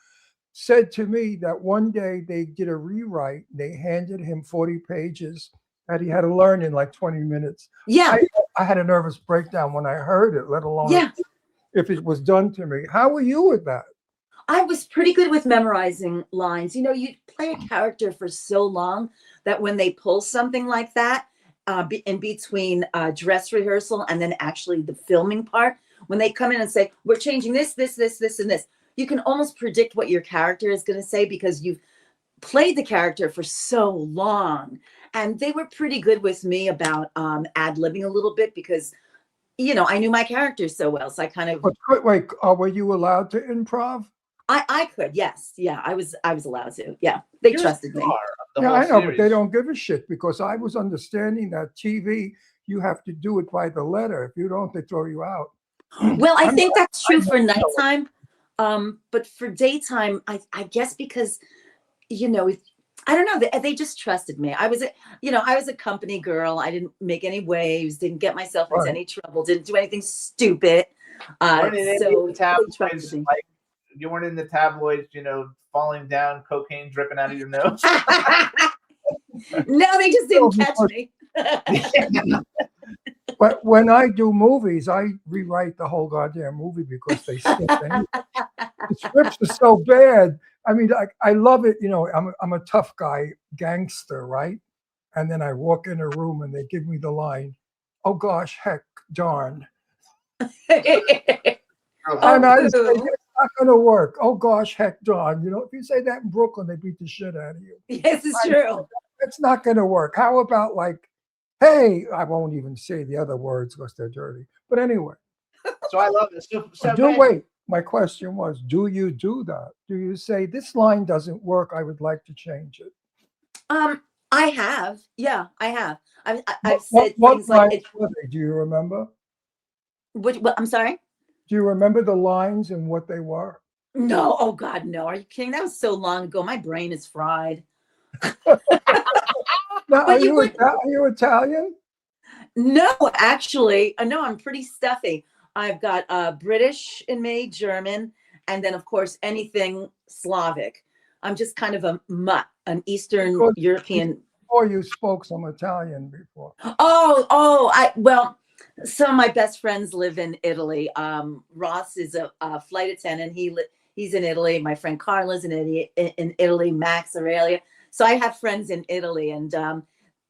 said to me that one day they did a rewrite. They handed him 40 pages that he had to learn in like 20 minutes. Yeah. I had a nervous breakdown when I heard it, let alone Yeah. if it was done to me. How were you with that? I was pretty good with memorizing lines. You play a character for so long that when they pull something like that in between dress rehearsal and then actually the filming part, when they come in and say, we're changing this, this, this, this, and this, you can almost predict what your character is going to say because you've played the character for so long. And they were pretty good with me about ad-libbing a little bit because, I knew my character so well. So I kind of... But wait, were you allowed to improv? I could, yes. Yeah, I was allowed to. Yeah, they You're trusted the me. star of the Yeah, whole I know, but they series. don't give a shit because I was understanding that TV, you have to do it by the letter. If you don't, they throw you out. Well, I I'm think not- that's true I'm for not- nighttime. But for daytime, I guess because, I don't know, they just trusted me. I was a company girl. I didn't make any waves, didn't get myself into Right. any trouble, didn't do anything stupid. Weren't in any So of the they tabloids, trusted me. like you weren't in the tabloids, falling down, cocaine dripping out of your nose. No, they just didn't catch me. But when I do movies, I rewrite the whole goddamn movie because they skip anything. the scripts are so bad. I mean, I love it. You know, I'm a tough guy, gangster, right? And then I walk in a room and they give me the line, "Oh gosh, heck, darn," and I say, boo. "It's not going to work." Oh gosh, heck, darn. You know, if you say that in Brooklyn, they beat the shit out of you. Yes, it's true. It's not going to work. How about like, hey? I won't even say the other words because they're dirty. But anyway, So I love this. So do guys, wait. My question was, do you do that? Do you say this line doesn't work? I would like to change it. I have. Yeah, I have. I've What said things like, lines were they? Do you remember? what, I'm sorry? Do you remember the lines and what they were? No. Oh God, no. Are you kidding? That was so long ago. My brain is fried. Now, But you would- are you Italian? No, actually, no, I'm pretty stuffy. I've got British in me, German, and then of course anything Slavic. I'm just kind of a mutt, an Eastern Because- European. Or you spoke some Italian before? Well, some of my best friends live in Italy. Ross is a flight attendant. He's in Italy. My friend Carla's in Italy. Max Aurelia. So I have friends in Italy, and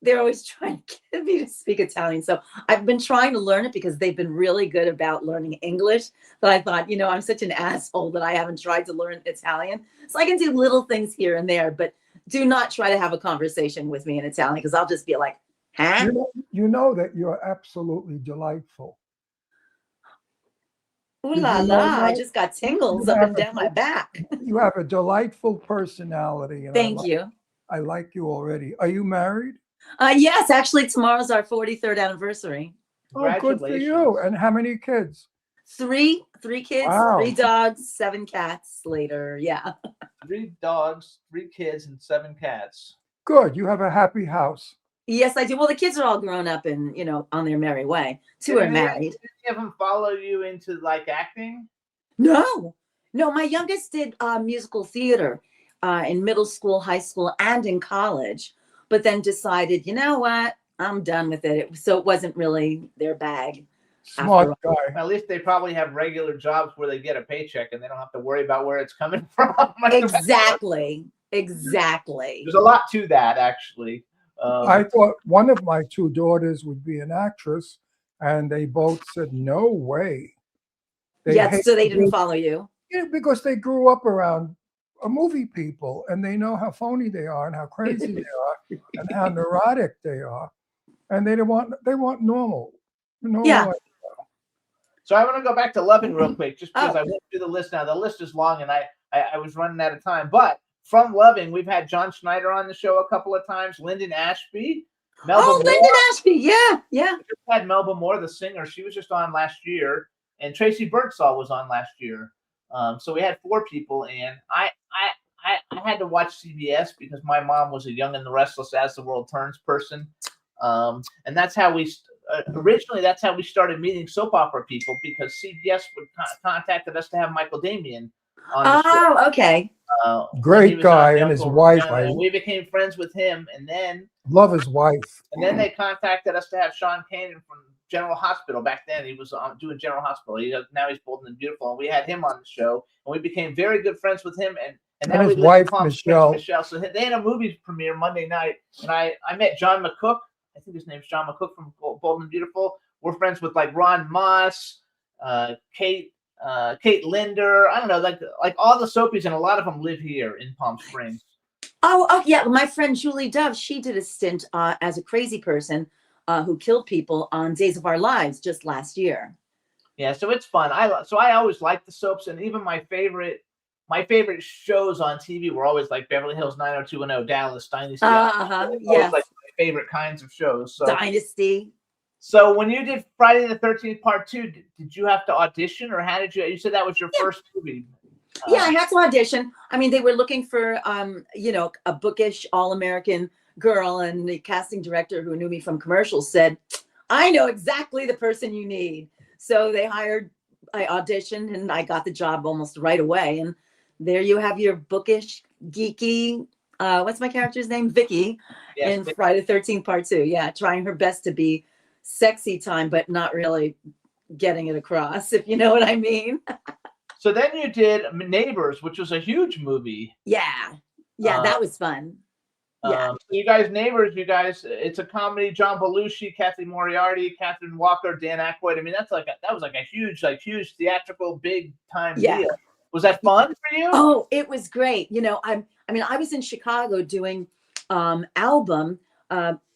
they're always trying to get me to speak Italian. So I've been trying to learn it because they've been really good about learning English. But I thought, you know, I'm such an asshole that I haven't tried to learn Italian. So I can do little things here and there, but do not try to have a conversation with me in Italian because I'll just be like, huh? You know that you're absolutely delightful. Ooh Did la you know la, I that? just got tingles You up have and a- down my back. You have a delightful personality. And Thank you. I like you already. Are you married? Yes, actually, tomorrow's our 43rd anniversary. Oh, good for you. And how many kids? Three kids, Wow. 3 dogs, 7 cats later. Yeah. 3 dogs, 3 kids, and 7 cats. Good. You have a happy house. Yes, I do. Well, the kids are all grown up and, you know, on their merry way. 2 are married. Did any of them follow you into like acting? No, my youngest did musical theater in middle school, high school, and in college, but then decided, you know what, I'm done with it. So it wasn't really their bag. Smart After all. guy. At least they probably have regular jobs where they get a paycheck and they don't have to worry about where it's coming from. Exactly. There's a lot to that, actually. I thought one of my 2 daughters would be an actress, and they both said, no way. Yes, so they hate didn't it. follow you. Yeah, because they grew up around movie people, and they know how phony they are and how crazy they are and how neurotic they are. And they want normal. Yeah. So I want to go back to Loving real quick, just because Oh. I went through the list now. The list is long, and I was running out of time. But from Loving, we've had John Schneider on the show a couple of times, Lyndon Ashby, Melba Moore. Lyndon Ashby. Yeah. We just had Melba Moore, the singer. She was just on last year, and Tracy Birdsall was on last year. So we had 4 people, and I had to watch CBS because my mom was a Young and the Restless As the World Turns person, and that's how we originally that's how we started meeting soap opera people, because CBS would contacted us to have Michael Damian on the show. Oh, okay. When Great he was guy on and his Uncle wife. John, I and we became friends with him, and then love his wife. they contacted us to have Sean Kanan from General Hospital. Back then, he was doing General Hospital. Now he's Bold and Beautiful, and we had him on the show, and we became very good friends with him. And now And we his live in wife, Palm Springs, Michelle. Michelle. So they had a movie premiere Monday night, and I met John McCook. I think his name's John McCook from Bold and Beautiful. We're friends with like Ron Moss, Kate Linder. I don't know, like all the soapies, and a lot of them live here in Palm Springs. Oh, yeah. My friend Julie Dove, she did a stint as a crazy person who killed people on Days of Our Lives just last year. Yeah, so it's fun. I always liked the soaps, and even my favorite shows on TV were always like Beverly Hills 90210, Dallas, Dynasty. Always Yes. like my favorite kinds of shows. So, Dynasty. so when you did Friday the 13th Part 2, did you have to audition, or how did you? You said that was your first movie. Yeah, I had to audition. I mean, they were looking for, a bookish, all-American girl, and the casting director who knew me from commercials said, I know exactly the person you need. So I auditioned, and I got the job almost right away. And there you have your bookish, geeky, what's my character's name? Vicky, Yes, in Vicky. Friday the 13th Part 2. Yeah, trying her best to be sexy time, but not really getting it across, if you know what I mean. So then you did Neighbors, which was a huge movie. Yeah. That was fun. Yeah. So you guys, Neighbors, it's a comedy. John Belushi, Kathy Moriarty, Catherine Walker, Dan Aykroyd. I mean, that was like a huge theatrical, big time deal. Was that fun for you? Oh, it was great. I was in Chicago doing Album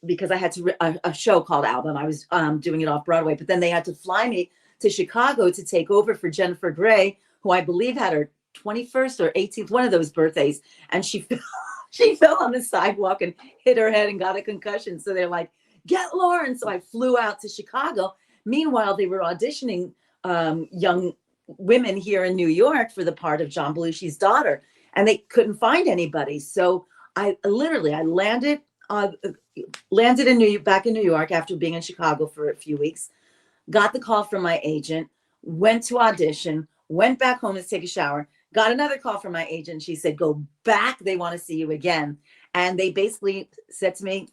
because I had a show called Album. I was doing it off Broadway, but then they had to fly me to Chicago to take over for Jennifer Grey, who I believe had her 21st or 18th, one of those birthdays, and she fell on the sidewalk and hit her head and got a concussion. So they're like, get Lauren. So I flew out to Chicago. Meanwhile, they were auditioning young women here in New York for the part of John Belushi's daughter, and they couldn't find anybody. So I landed back in New York after being in Chicago for a few weeks, got the call from my agent, went to audition, went back home to take a shower, got another call from my agent. She said, go back. They want to see you again. And they basically said to me,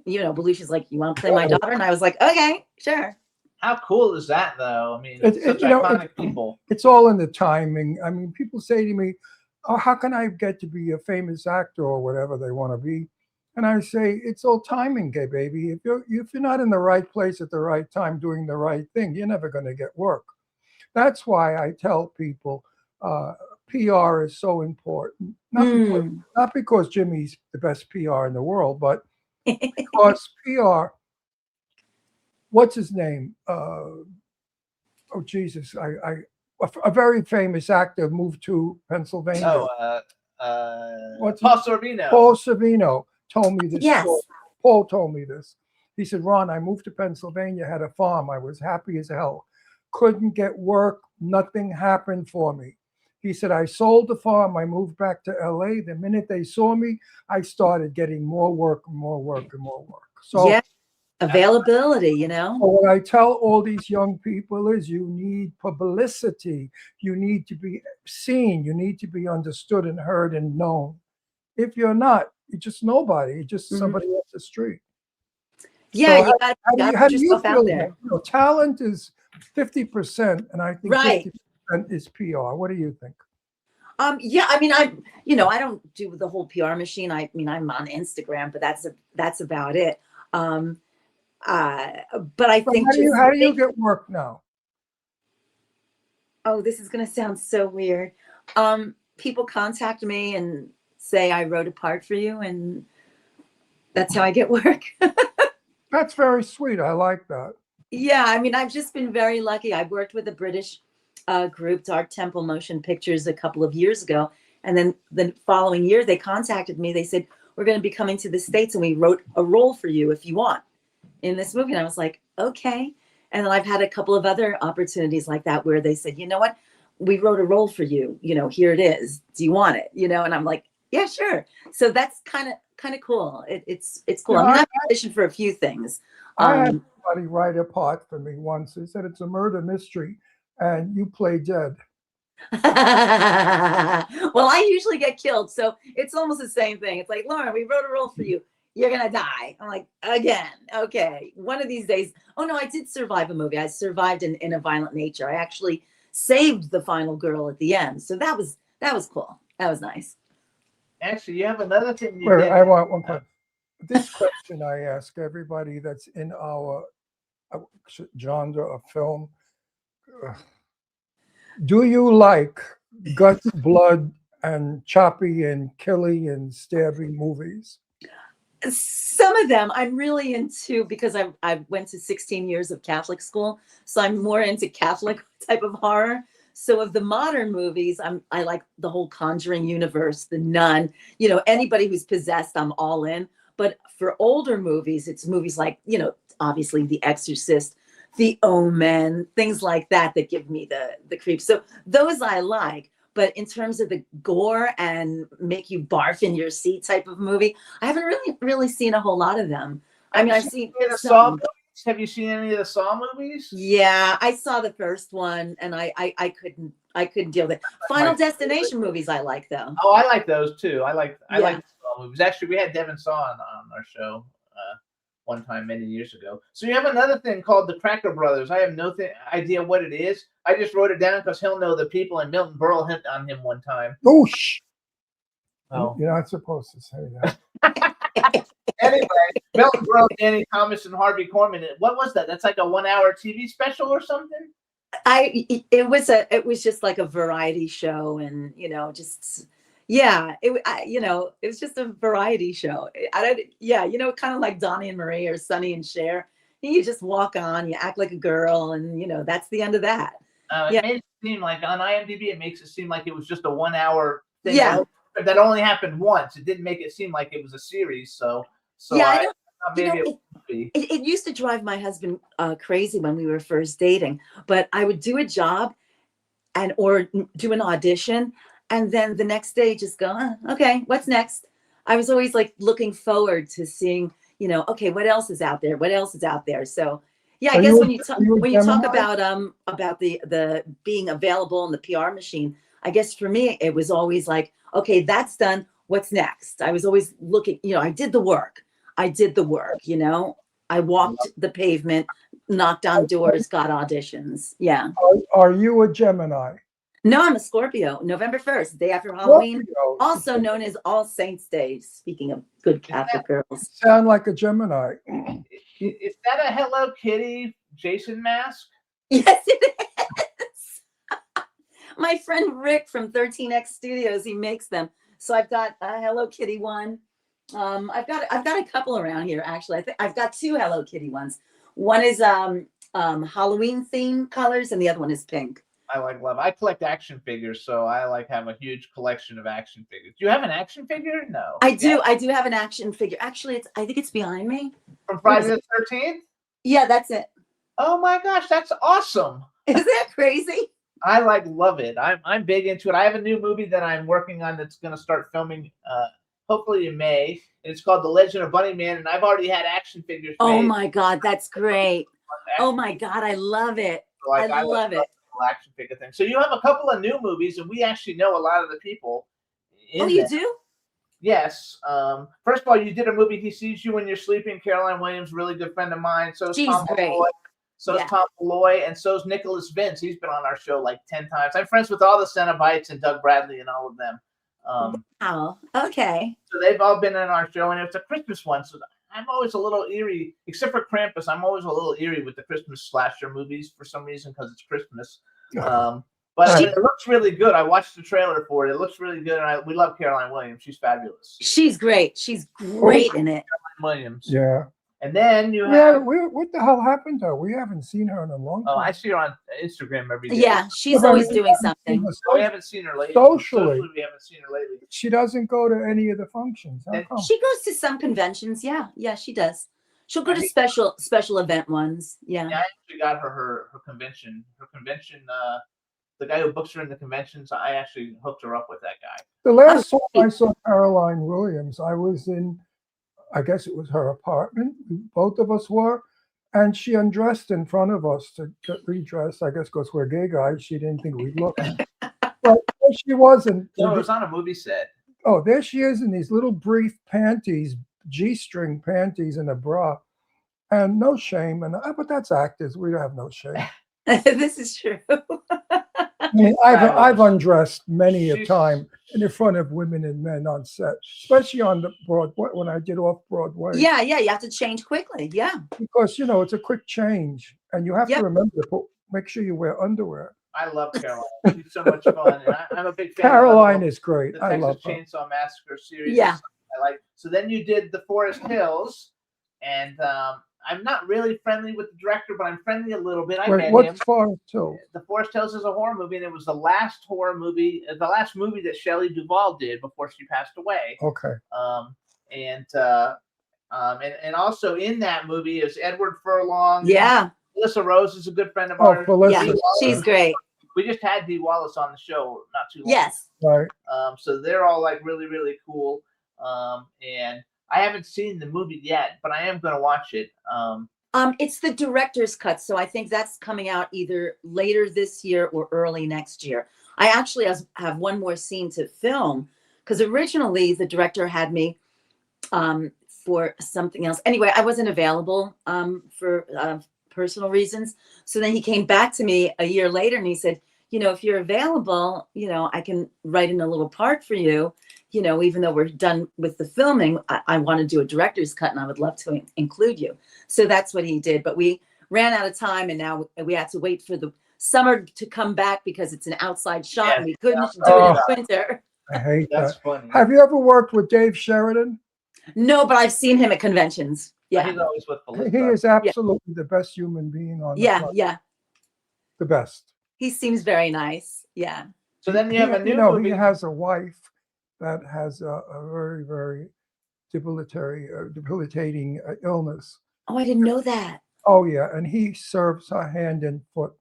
Belushi's like, you want to play my daughter? And I was like, okay, sure. How cool is that, though? I mean, it's such iconic people. It's all in the timing. I mean, people say to me, oh, how can I get to be a famous actor or whatever they want to be? And I say, it's all timing, gay baby. If you're not in the right place at the right time doing the right thing, you're never going to get work. That's why I tell people PR is so important. Not because Jimmy's the best PR in the world, but because PR, what's his name? Oh, Jesus. A very famous actor moved to Pennsylvania. Paul Sorvino. Paul Sorvino told me this. Yes. Story. Paul told me this. He said, Ron, I moved to Pennsylvania, had a farm. I was happy as hell. Couldn't get work. Nothing happened for me. He said, I sold the farm. I moved back to LA. The minute they saw me, I started getting more work and more work and more work. So availability, So what I tell all these young people is you need publicity. You need to be seen. You need to be understood and heard and known. If you're not, you're just nobody. You're just somebody off the street. Yeah, So how do you feel there? Talent is 50%, and I think 50% is PR. What do you think? I don't do the whole PR machine. I'm on Instagram, but that's about it. But I think how do you get work now? Oh, this is going to sound so weird. People contact me and say I wrote a part for you, and that's how I get work. That's very sweet. I like that. Yeah, I've just been very lucky. I worked with a British group, Dark Temple Motion Pictures, a couple of years ago. And then the following year, they contacted me. They said, we're going to be coming to the States, and we wrote a role for you if you want in this movie. And I was like, okay. And then I've had a couple of other opportunities like that where they said, you know what, we wrote a role for you. Here it is. Do you want it? And I'm like, yeah, sure. So that's kind of cool. It's cool. I've auditioned for a few things. I had somebody write a part for me once. They said it's a murder mystery, and you play dead. Well, I usually get killed, so it's almost the same thing. It's like, Lauren, we wrote a role for you. You're gonna die. I'm like, again, okay. One of these days. Oh no, I did survive a movie. I survived in A Violent Nature. I actually saved the final girl at the end. So that was cool. That was nice. Actually, you have another thing. Wait, I want one question. This question I ask everybody that's in our genre of film. Do you like guts, blood, and choppy and killy and stabby movies? Some of them I'm really into because I went to 16 years of Catholic school. So I'm more into Catholic type of horror. So of the modern movies, I like the whole Conjuring universe, The Nun, anybody who's possessed, I'm all in. But for older movies, it's movies like, obviously The Exorcist, The Omen, things like that give me the creeps. So those I like. But in terms of the gore and make you barf in your seat type of movie, I haven't really seen a whole lot of them. I've seen the Saw movies. Have you seen any of the Saw movies? Yeah, I saw the first one, and I couldn't deal with it. Final Destination movies I like though. Oh, I like those too. I like the Saw movies. Actually, we had Devin Saw on our show one time many years ago. So you have another thing called the Cracker Brothers. I have no idea what it is. I just wrote it down because he'll know the people, and Milton Berle hit on him one time. Oh, shh. Oh. You're not supposed to say that. Anyway, Milton Berle, Danny Thomas, and Harvey Korman. What was that? That's like a 1-hour TV special or something? It was just like a variety show, and just it was just a variety show. Kind of like Donnie and Marie or Sonny and Cher. You just walk on, you act like a girl, and that's the end of that. It made it seem like on IMDb, it makes it seem like it was just a 1-hour thing. Yeah. That only happened once. It didn't make it seem like it was a series. So yeah, it used to drive my husband crazy when we were first dating. But I would do a job or do an audition, and then the next day just go, okay, what's next? I was always like looking forward to seeing, okay, what else is out there? What else is out there? So yeah, I guess when you talk about the being available in the PR machine, I guess for me it was always like, okay, that's done. What's next? I was always looking, I did the work. I walked the pavement, knocked on doors, got auditions. Yeah. Are you a Gemini? No, I'm a Scorpio. November 1st, day after Halloween, Scorpio. also known as All Saints Day. Speaking of good Catholic girls. Sound like a Gemini. Is that a Hello Kitty Jason mask? Yes, it is. My friend Rick from 13X Studios, he makes them. So I've got a Hello Kitty one. I've got a couple around here actually. I think I've got 2 Hello Kitty ones. One is Halloween themed colors, and the other one is pink. I love. I collect action figures, so I have a huge collection of action figures. Do you have an action figure? No. I do. Yeah. I do have an action figure. Actually, I think it's behind me. From Friday the 13th? Yeah, that's it. Oh my gosh, that's awesome. Is that crazy? I love it. I'm big into it. I have a new movie that I'm working on that's going to start filming hopefully in May. It's called The Legend of Bunny Man, and I've already had action figures made. Oh my God, that's great. Oh my God, I love it. So I love it. Action figure thing. So you have a couple of new movies, and we actually know a lot of the people. You do? Yes. First of all, you did a movie, He Sees You When You're Sleeping. Caroline Williams, really good friend of mine. So is Tom Malloy. Tom Malloy, and so's Nicholas Vince. He's been on our show like 10 times. I'm friends with all the Cenobites and Doug Bradley and all of them. Wow. Okay. So they've all been in our show, and it's a Christmas one. So I'm always a little eerie, except for Krampus. I'm always a little eerie with the Christmas slasher movies for some reason because it's Christmas. But it looks really good. I watched the trailer for it. It looks really good, and we love Caroline Williams. She's fabulous. She's great. She's great in it. Caroline Williams. Yeah. And then you have... what the hell happened to her? We haven't seen her in a long time. Oh, I see her on Instagram every day. Yeah, she's always doing something. We haven't seen her lately. Socially, we haven't seen her lately. She doesn't go to any of the functions. How come? She goes to some conventions. Yeah, she does. She'll go to special event ones. Yeah. I actually got her convention. The guy who books her in the conventions, I actually hooked her up with that guy. The last time I saw Caroline Williams, I was in, I guess it was her apartment. Both of us were. And she undressed in front of us to get redressed, I guess because we're gay guys. She didn't think we'd look. But she wasn't. No, it was on a movie set. Oh, there she is in these little brief panties, G-string panties and a bra. And no shame. But that's actors. We have no shame. This is true. I mean, I've undressed many a time in front of women and men on set, especially on the Broadway when I did off Broadway. Yeah, you have to change quickly. Yeah, because it's a quick change, and you have to remember to make sure you wear underwear. I love Caroline. She's so much fun, and I'm a big fan. Caroline is great. I love the Texas Chainsaw Massacre series. Yeah, I like. So then you did The Forest Hills, and I'm not really friendly with the director, but I'm friendly a little bit. What's Forest Hills? The Forest Hills is a horror movie, and it was the last movie that Shelley Duvall did before she passed away. Okay. And also in that movie is Edward Furlong. Yeah. Melissa Rose is a good friend of ours. Melissa. Yeah, she's great. We just had Dee Wallace on the show not too long. Yes. Right. So they're all like really, really cool. And I haven't seen the movie yet, but I am going to watch it. It's the director's cut, so I think that's coming out either later this year or early next year. I actually have one more scene to film because originally the director had me for something else. Anyway, I wasn't available for personal reasons. So then he came back to me a year later and he said, if you're available, I can write in a little part for you. Even though we're done with the filming, I want to do a director's cut and I would love to include you. So that's what he did. But we ran out of time and now we had to wait for the summer to come back because it's an outside shot and we couldn't do it in winter. I hate That's that. funny. Have you ever worked with Dave Sheridan? No, but I've seen him at conventions. Yeah. He's always with He Felissa. is absolutely the best human being on the Yeah. planet. Yeah. The best. He seems very nice. Yeah. So then you have a new movie. He has a wife that has a very, very debilitating illness. Oh, I didn't know that. Oh yeah, and he serves her hand and foot.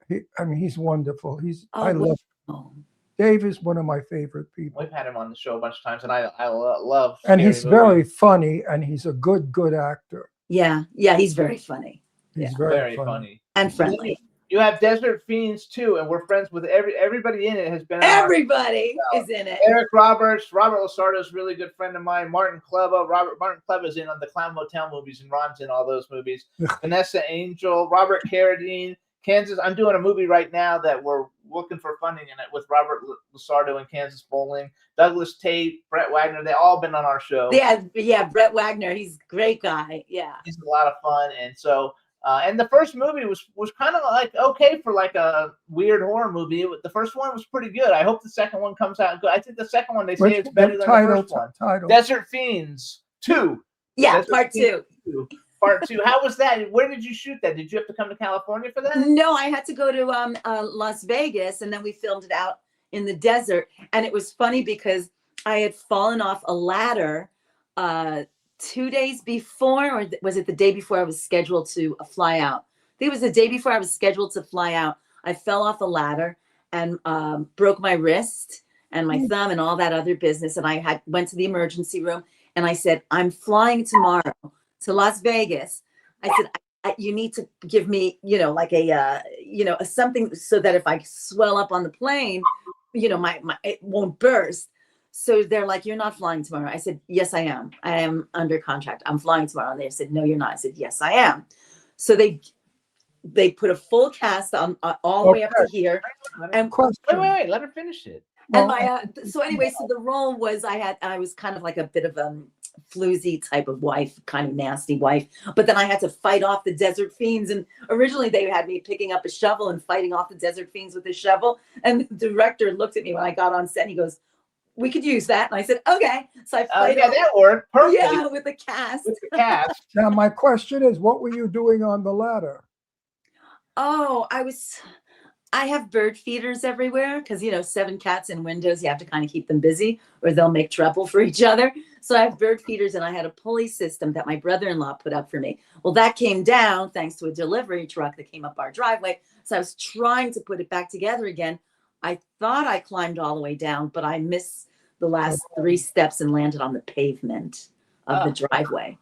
He's wonderful. I love. Oh. Dave is one of my favorite people, We've had him on the show a bunch of times, and I love. and scary he's movies. very funny, and he's a good actor. Yeah. Yeah. He's very funny He's very funny. and friendly. You have Desert Fiends too, and we're friends with everybody in it. Has been on our- Everybody is in it. Eric Roberts, Robert Lasardo is a really good friend of mine. Martin Kleba, Martin Kleba is in on the Clown Motel movies, and Ron's in all those movies. Vanessa Angel, Robert Carradine, Kansas. I'm doing a movie right now that we're looking for funding in it with Robert Lasardo and Kansas Bowling, Douglas Tate, Brett Wagner. They all been on our show. Yeah. Brett Wagner. He's a great guy. Yeah. He's a lot of fun, and so. And the first movie was kind of like okay for like a weird horror movie. The first one was pretty good. I hope the second one comes out good. I think the second one they say it's better than the first one. Title. Desert Fiends 2. Yeah. Desert Part Fiends 2. 2. Part 2. How was that? Where did you shoot that? Did you have to come to California for that? No, I had to go to Las Vegas and then we filmed it out in the desert. And it was funny because I had fallen off a ladder 2 days before, or was it the day before I was scheduled to fly out? I think it was the day before I was scheduled to fly out. I fell off a ladder and broke my wrist and my thumb and all that other business. And I went to the emergency room and I said, I'm flying tomorrow to Las Vegas. I said, you need to give me, like a something so that if I swell up on the plane, it won't burst. So they're like, you're not flying tomorrow. I said, yes, I am. I am under contract. I'm flying tomorrow. And they said, no, you're not. I said, yes, I am. So they put a full cast on all the way up to here. And Wait, let her finish it. and my so anyway, so the role was I was kind of like a bit of a floozy type of wife, kind of nasty wife. But then I had to fight off the Desert Fiends. And originally they had me picking up a shovel and fighting off the Desert Fiends with a shovel. And the director looked at me when I got on set and he goes, we could use that. And I said, okay. So I fight off, that worked perfect. yeah, with the cast. With the cast. Now my question is, what were you doing on the ladder? Oh, I have bird feeders everywhere because, 7 cats in windows, you have to kind of keep them busy or they'll make trouble for each other. So I have bird feeders and I had a pulley system that my brother-in-law put up for me. Well, that came down thanks to a delivery truck that came up our driveway. So I was trying to put it back together again. I thought I climbed all the way down, but I missed the last 3 steps and landed on the pavement of the driveway.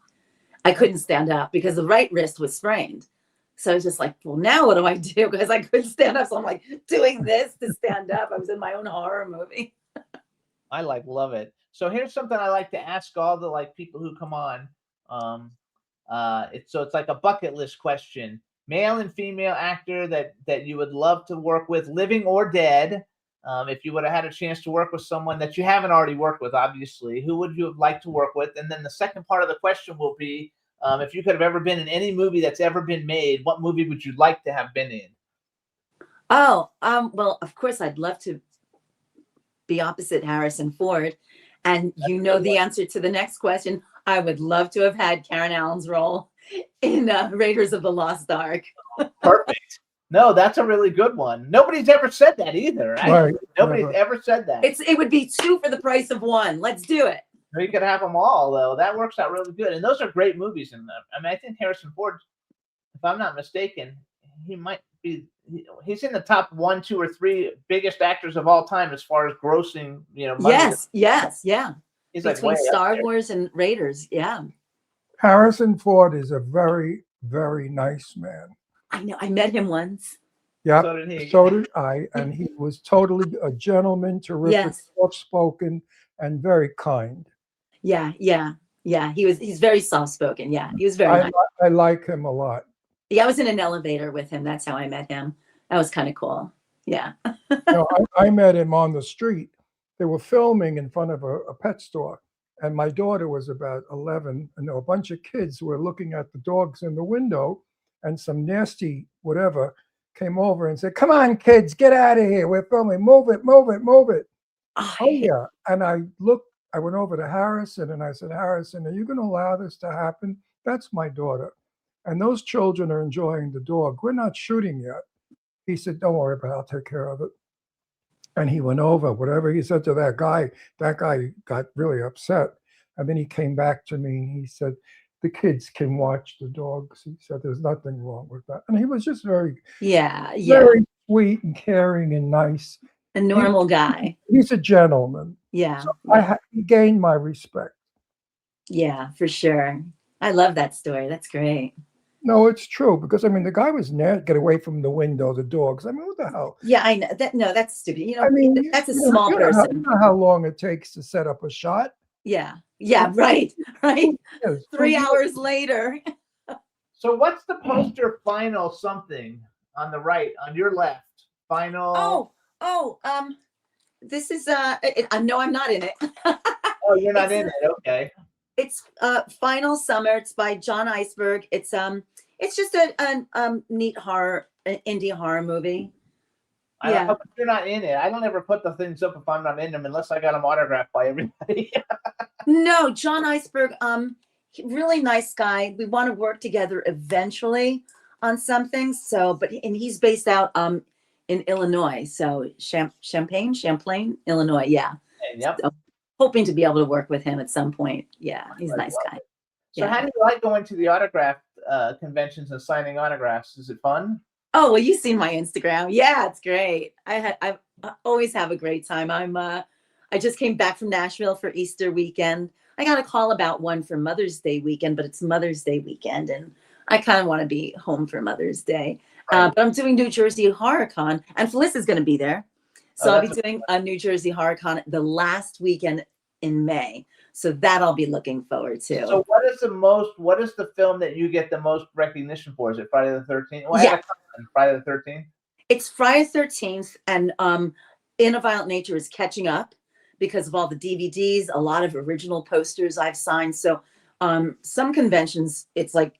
I couldn't stand up because the right wrist was sprained. So I was just like, well, now what do I do? Because I couldn't stand up. So I'm like doing this to stand up. I was in my own horror movie. I love it. So here's something I like to ask all the people who come on. It's like a bucket list question. Male and female actor that you would love to work with, living or dead. If you would have had a chance to work with someone that you haven't already worked with, obviously, who would you have liked to work with? And then the second part of the question will be, if you could have ever been in any movie that's ever been made, what movie would you like to have been in? Oh, well, of course, I'd love to be opposite Harrison Ford. And the answer to the next question. I would love to have had Karen Allen's role in Raiders of the Lost Ark. Perfect. No, that's a really good one. Nobody's ever said that either. Right. Nobody's ever said that. It would be 2 for the price of 1. Let's do it. You could have them all, though. That works out really good. And those are great movies. I think Harrison Ford, if I'm not mistaken, he might be, he's in the top 1, 2, or 3 biggest actors of all time as far as grossing, money. Yes, yeah. He's Between way up Star there. Wars and Raiders, yeah. Harrison Ford is a very, very nice man. I know. I met him once. Yeah, So did he. so did I, and he was totally a gentleman, terrific, Yes. soft-spoken, and very kind. Yeah. Yeah, he's very soft spoken. Yeah, he was very nice. I like him a lot. Yeah, I was in an elevator with him. That's how I met him. That was kind of cool. Yeah. No, I met him on the street. They were filming in front of a pet store, and my daughter was about 11, and there were a bunch of kids were looking at the dogs in the window, and some nasty whatever came over and said, "Come on, kids, get out of here. We're filming. Move it, move it, move it." Oh, Oh yeah. And I went over to Harrison and I said, "Harrison, are you going to allow this to happen? That's my daughter. And those children are enjoying the dog. We're not shooting yet." He said, "Don't worry about it. I'll take care of it." And he went over, whatever he said to that guy got really upset. And then he came back to me and he said, "The kids can watch the dogs." He said, "There's nothing wrong with that." And he was just very, yeah. very sweet and caring and nice. A normal guy. He's a gentleman. Yeah. So he gained my respect. Yeah, for sure. I love that story. That's great. No, it's true because I mean the guy was get away from the window, the dogs. I mean, what the hell? Yeah, I know that. No, that's stupid. You know, I mean, that's a you know, small you know how- person. you know how long it takes to set up a shot? Yeah. Yeah. Right. Right. Yes. 3 hours later. So what's the poster final something on the right, on your left? Final. This is no, I'm not in it. Oh, you're not in it. Okay. It's Final Summer. It's by John Iceberg. It's just a neat indie horror movie. I hope you're not in it. I don't ever put the things up if I'm not in them unless I got them autographed by everybody. No, John Iceberg, really nice guy. We want to work together eventually on something. So, and he's based out in Illinois. So Champlain, Illinois. Yeah. Yep. So, hoping to be able to work with him at some point. Yeah, he's a nice guy. So how do you like going to the autograph conventions and signing autographs? Is it fun? Oh, well, you've seen my Instagram. Yeah, it's great. I always have a great time. I just came back from Nashville for Easter weekend. I got a call about one for Mother's Day weekend, but it's Mother's Day weekend, and I kind of want to be home for Mother's Day. But I'm doing New Jersey HorrorCon, and Felissa's going to be there. So I'll be doing a New Jersey HorrorCon the last weekend in May. So that I'll be looking forward to. So what is the film that you get the most recognition for? Is it Friday the 13th? Well, Yeah. Friday the 13th? It's Friday the 13th, and In a Violent Nature is catching up because of all the DVDs, a lot of original posters I've signed. So some conventions, it's like,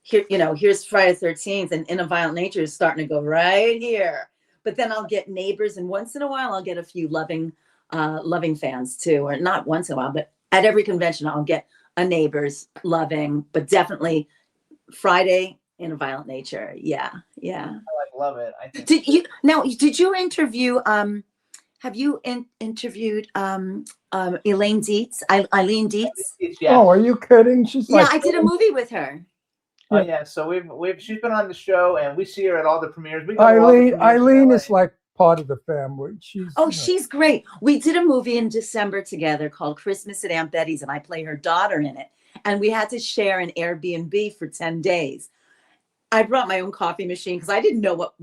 here, here's Friday the 13th, and In a Violent Nature is starting to go right here. But then I'll get neighbors, and once in a while I'll get a few loving fans too, or not once in a while, but at every convention I'll get a neighbors loving, but definitely Friday In a Violent Nature. Yeah. I love it. I think Did you interview have you interviewed Elaine Dietz? Eileen Dietz? Yeah. Oh, are you kidding? She's Yeah, like, I did a movie with her. Oh yeah, so she's been on the show and we see her at all the premieres. We go to all the premieres in Eileen LA. is like part of the family. She's great. We did a movie in December together called Christmas at Aunt Betty's, and I play her daughter in it. And we had to share an Airbnb for 10 days. I brought my own coffee machine because I didn't know what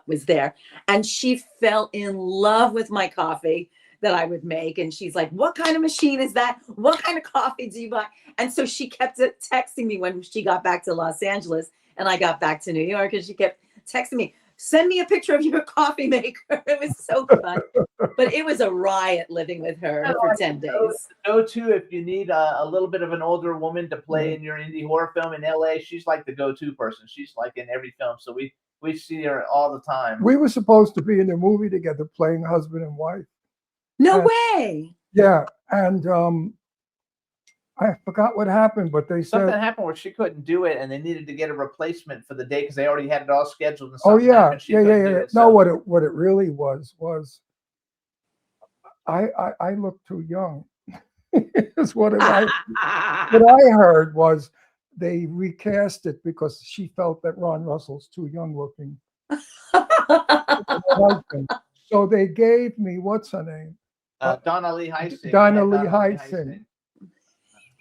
was there. And she fell in love with my coffee that I would make. And she's like, "What kind of machine is that? What kind of coffee do you buy?" And so she kept texting me when she got back to Los Angeles and I got back to New York, and she kept texting me, "Send me a picture of your coffee maker." It was so fun. But it was a riot living with her for 10 days. Go-to if you need a little bit of an older woman to play in your indie horror film in LA. She's like the go-to person. She's like in every film. So we see her all the time. We were supposed to be in a movie together playing husband and wife. No way. Yeah. And I forgot what happened, but they Something said, happened where she couldn't do it, and they needed to get a replacement for the day because they already had it all scheduled. And "Oh something yeah, happened, she yeah. couldn't do it, No, so- what it really was I looked too young. Is what it was. What I heard was they recast it because she felt that Ron Russell's too young looking. Husband. So they gave me, what's her name? Donna Lee Heising. Donna Yeah, Lee Heising.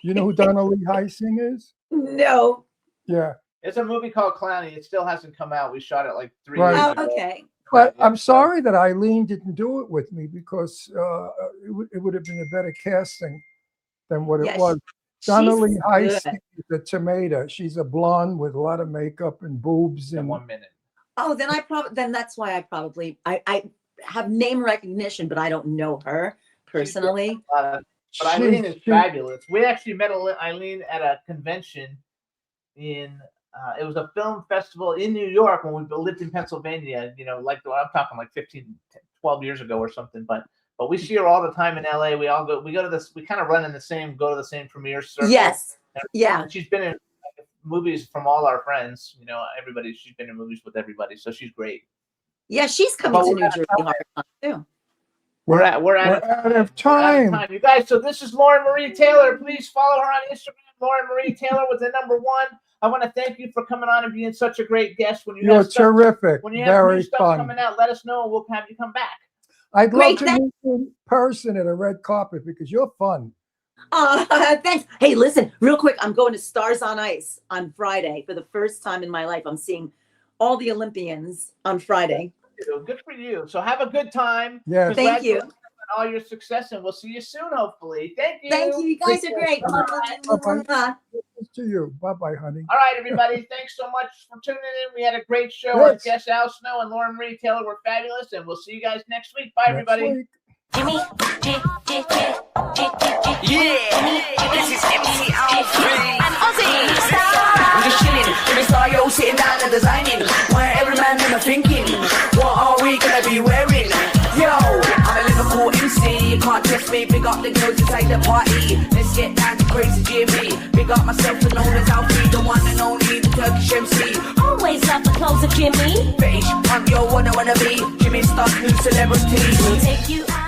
You know who Donna Lee Heising is? No. Yeah. It's a movie called Clowny. It still hasn't come out. We shot it like 3 Right. years Oh, ago. okay. But I'm sorry that Eileen didn't do it with me because it would have been a better casting than what it Yes. was. Donnelly She's High good. is a tomato. She's a blonde with a lot of makeup and boobs In and 1 minute. Oh, then that's why I have name recognition, but I don't know her personally. But She's- Eileen is she- fabulous. We actually met Eileen at a convention in. It was a film festival in New York when we lived in Pennsylvania. You know, like I'm talking like 15, 12 years ago or something. But we see her all the time in LA. We all go. We go to this. We kind of run in the same. Go to the same premiere circle. Yes. And Yeah. she's been in movies from all our friends. You know, everybody. She's been in movies with everybody, so she's great. Yeah, she's coming But to we're New out Jersey of hard time too. We're out We're of out of We're out of time. time, you guys. So this is Lauren Marie Taylor. Please follow her on Instagram, Lauren Marie Taylor with the number 1. I want to thank you for coming on and being such a great guest. When you You're have stuff, terrific. when you have Very new stuff fun. coming out, let us know and we'll have you come back. I'd Great, love to meet you in person at a red carpet because you're fun. Thanks. Hey, listen, real quick. I'm going to Stars on Ice on Friday for the first time in my life. I'm seeing all the Olympians on Friday. Good for you. So have a good time. Yes. Thank you. Congratulations on all your success, and we'll see you soon, hopefully. Thank you. Thank you. You guys are great. Bye-bye. To you. Bye-bye, honey. All right, everybody. Thanks so much for tuning in. We had a great show. Yes. Our guests Al Snow and Lauren Marie Taylor were fabulous, and we'll see you guys next week. Bye, Next everybody. week. Jimmy, This is MC Alfred. and Ozzy. I'm just chilling, in the star, yo, sitting down and designing. Where every man in the thinking, what are we gonna be wearing? Yo, I'm a Liverpool MC, you can't test me. Big up the girls inside the party. Let's get down to crazy Jimmy. Big up myself and known as Alfie, the one and only, the Turkish MC. Always love the clothes of Jimmy. Bitch, I'm your one I wanna be. Jimmy Star, new celebrity. We'll take you out.